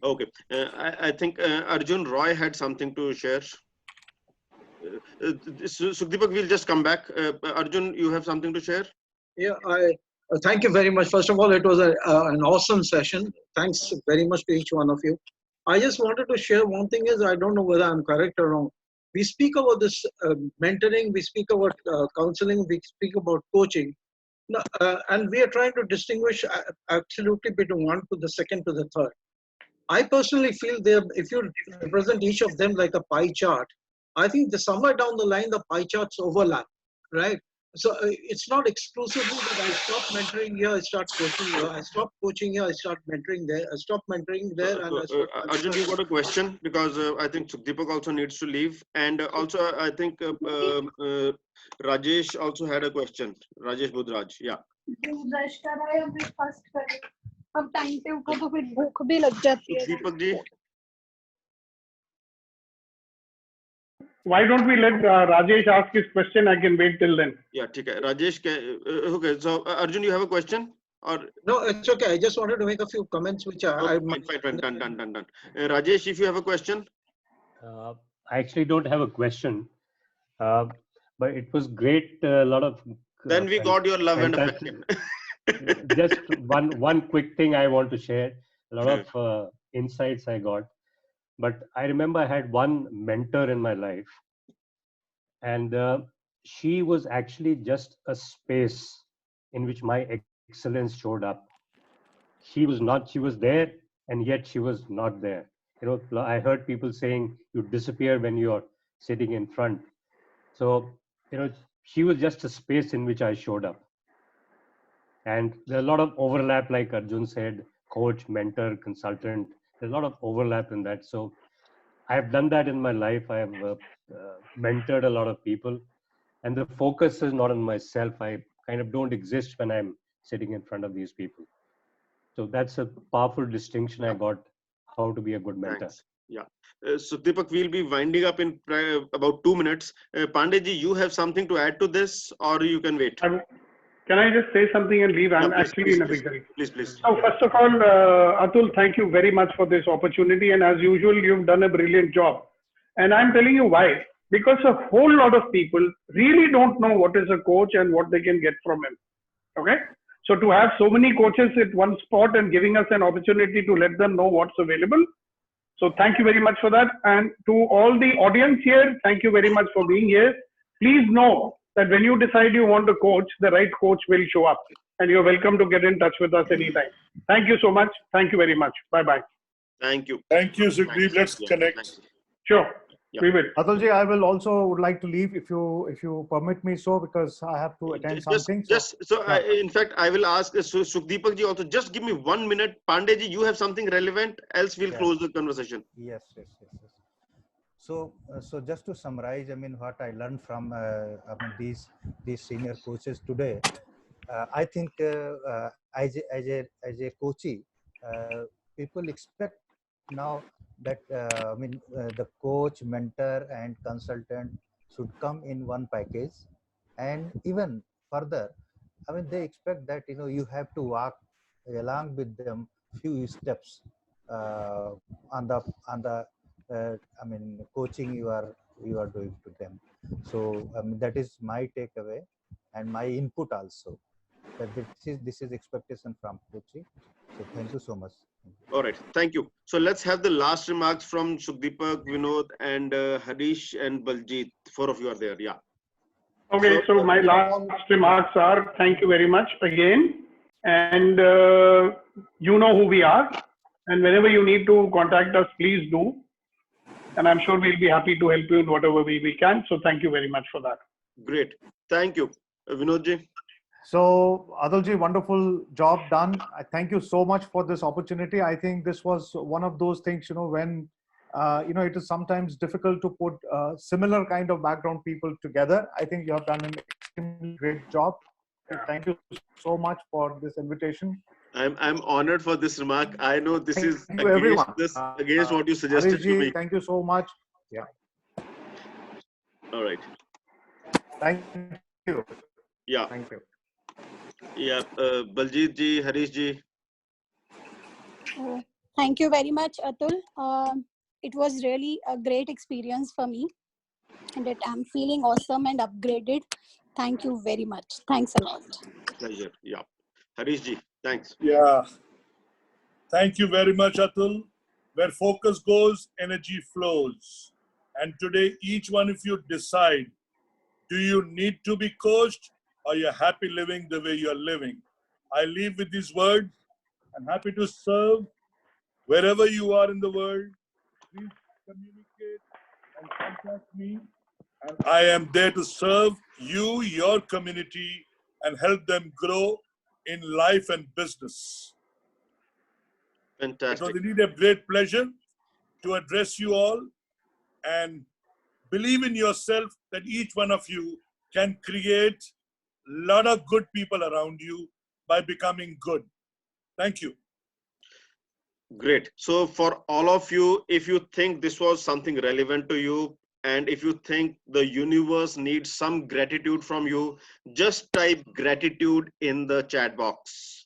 S1: Okay, I think Arjun Roy had something to share. Sukhdeepak, we'll just come back. Arjun, you have something to share?
S13: Yeah, thank you very much. First of all, it was an awesome session. Thanks very much to each one of you. I just wanted to share one thing is, I don't know whether I'm correct or wrong. We speak about this mentoring, we speak about counseling, we speak about coaching. And we are trying to distinguish absolutely between one to the second to the third. I personally feel if you represent each of them like a pie chart, I think somewhere down the line the pie charts overlap, right? So it's not exclusively that I stop mentoring here, I start coaching here. I stop coaching here, I start mentoring there. I stop mentoring there, and I start.
S1: Arjun, you got a question because I think Sukhdeepak also needs to leave, and also I think Rajesh also had a question. Rajesh Budraj, yeah.
S9: Brush करा या breakfast करे अब time पे उठो तो फिर भूख भी लग जाती है
S1: Sukhdeepak ji.
S3: Why don't we let Rajesh ask his question? I can wait till then.
S1: Yeah, okay. Rajesh, okay. So Arjun, you have a question? Or
S13: no, it's okay. I just wanted to make a few comments, which
S1: fine. Done. Rajesh, if you have a question.
S14: I actually don't have a question, but it was great. A lot of.
S1: Then we got your love and affection.
S14: Just one quick thing I want to share. A lot of insights I got. But I remember I had one mentor in my life, and she was actually just a space in which my excellence showed up. She was there, and yet she was not there. You know, I heard people saying you disappear when you're sitting in front. So, you know, she was just a space in which I showed up. And there's a lot of overlap, like Arjun said, coach, mentor, consultant. There's a lot of overlap in that. So I have done that in my life. I have mentored a lot of people, and the focus is not on myself. I kind of don't exist when I'm sitting in front of these people. So that's a powerful distinction I got, how to be a good mentor.
S1: Thanks. Yeah. Sukhdeepak, we'll be winding up in about 2 minutes. Pandeyji, you have something to add to this, or you can wait?
S3: Can I just say something and leave? I'm actually in a big hurry.
S1: Please.
S3: So first of all, Atul, thank you very much for this opportunity. And as usual, you've done a brilliant job. And I'm telling you why. Because a whole lot of people really don't know what is a coach and what they can get from him. Okay? So to have so many coaches at one spot and giving us an opportunity to let them know what's available. So thank you very much for that. And to all the audience here, thank you very much for being here. Please know that when you decide you want a coach, the right coach will show up, and you're welcome to get in touch with us anytime. Thank you so much. Thank you very much. Bye-bye.
S1: Thank you.
S5: Thank you, Sukhdeep. Let's connect.
S3: Sure.
S1: Yeah.
S3: We will.
S10: Atulji, I will also would like to leave if you permit me so, because I have to attend something.
S1: In fact, I will ask Sukhdeepak ji also, just give me 1 minute. Pandeyji, you have something relevant, else we'll close the conversation.
S15: Yes. So just to summarize, I mean, what I learned from these senior coaches today, I think as a coachee, people expect now that the coach, mentor, and consultant should come in one package, and even further, I mean, they expect that you have to walk along with them few steps on the coaching you are doing to them. So that is my takeaway and my input also, that this is expectation from coaching. So thank you so much.
S1: All right, thank you. So let's have the last remarks from Sukhdeepak, Vinod, and Harish and Baljit. 4 of you are there. Yeah.
S3: Okay, so my last remarks are thank you very much again, and you know who we are, and whenever you need to contact us, please do. And I'm sure we'll be happy to help you in whatever way we can. So thank you very much for that.
S1: Great. Thank you. Vinodji.
S10: So Atulji, wonderful job done. I thank you so much for this opportunity. I think this was one of those things, when, it is sometimes difficult to put similar kind of background people together. I think you have done an extremely great job. Thank you so much for this invitation.
S1: I'm honored for this remark. I know this is
S10: against
S1: what you suggested to me.
S10: Thank you so much. Yeah.
S1: All right.
S10: Thank you.
S1: Yeah.
S10: Thank you.
S1: Yeah. Baljit ji, Harish ji.
S9: Thank you very much, Atul. It was really a great experience for me, and that I'm feeling awesome and upgraded. Thank you very much. Thanks a lot.
S1: Pleasure. Yeah. Harish ji, thanks.
S5: Yeah. Thank you very much, Atul. Where focus goes, energy flows. And today, each one of you decide, do you need to be coached, or you're happy living the way you're living? I leave with these words. I'm happy to serve Wherever you are in the world, please communicate and contact me. And I am there to serve you, your community, and help them grow in life and business.
S1: Fantastic.
S5: It was indeed a great pleasure to address you all, and believe in yourself that each one of you can create a lot of good people around you by becoming good. Thank you.
S1: Great. So for all of you, if you think this was something relevant to you, and if you think the universe needs some gratitude from you, just type gratitude in the chat box.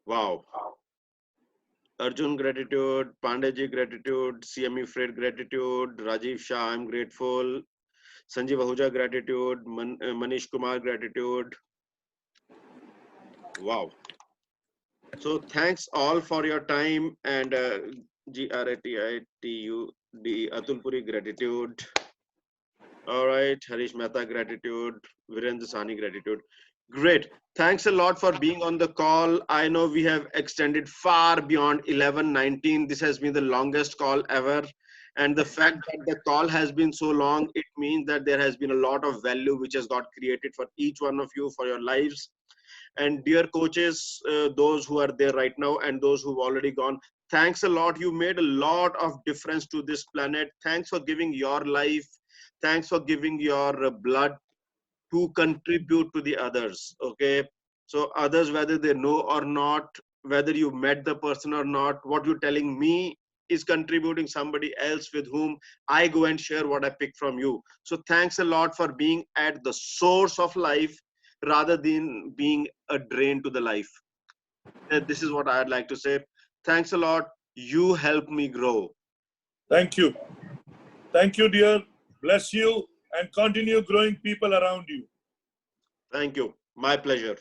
S1: Wow. Arjun gratitude, Pandeji gratitude, CME Freight gratitude, Rajiv Shah, I'm grateful, Sanjeev Ahuja gratitude, Manish Kumar gratitude. Wow. So thanks all for your time, and GRATITUD, Atul Puri gratitude. All right, Harish Mehta gratitude, Virendra Sani gratitude. Great. Thanks a lot for being on the call. I know we have extended far beyond 11:19. This has been the longest call ever. And the fact that the call has been so long, it means that there has been a lot of value which has got created for each one of you for your lives. And dear coaches, those who are there right now and those who've already gone, thanks a lot. You made a lot of difference to this planet. Thanks for giving your life. Thanks for giving your blood to contribute to the others. Okay. So others, whether they know or not, whether you met the person or not, what you're telling me is contributing somebody else with whom I go and share what I pick from you. So thanks a lot for being at the source of life rather than being a drain to the life. This is what I'd like to say. Thanks a lot. You help me grow.
S5: Thank you. Thank you, dear. Bless you and continue growing people around you.
S1: Thank you. My pleasure.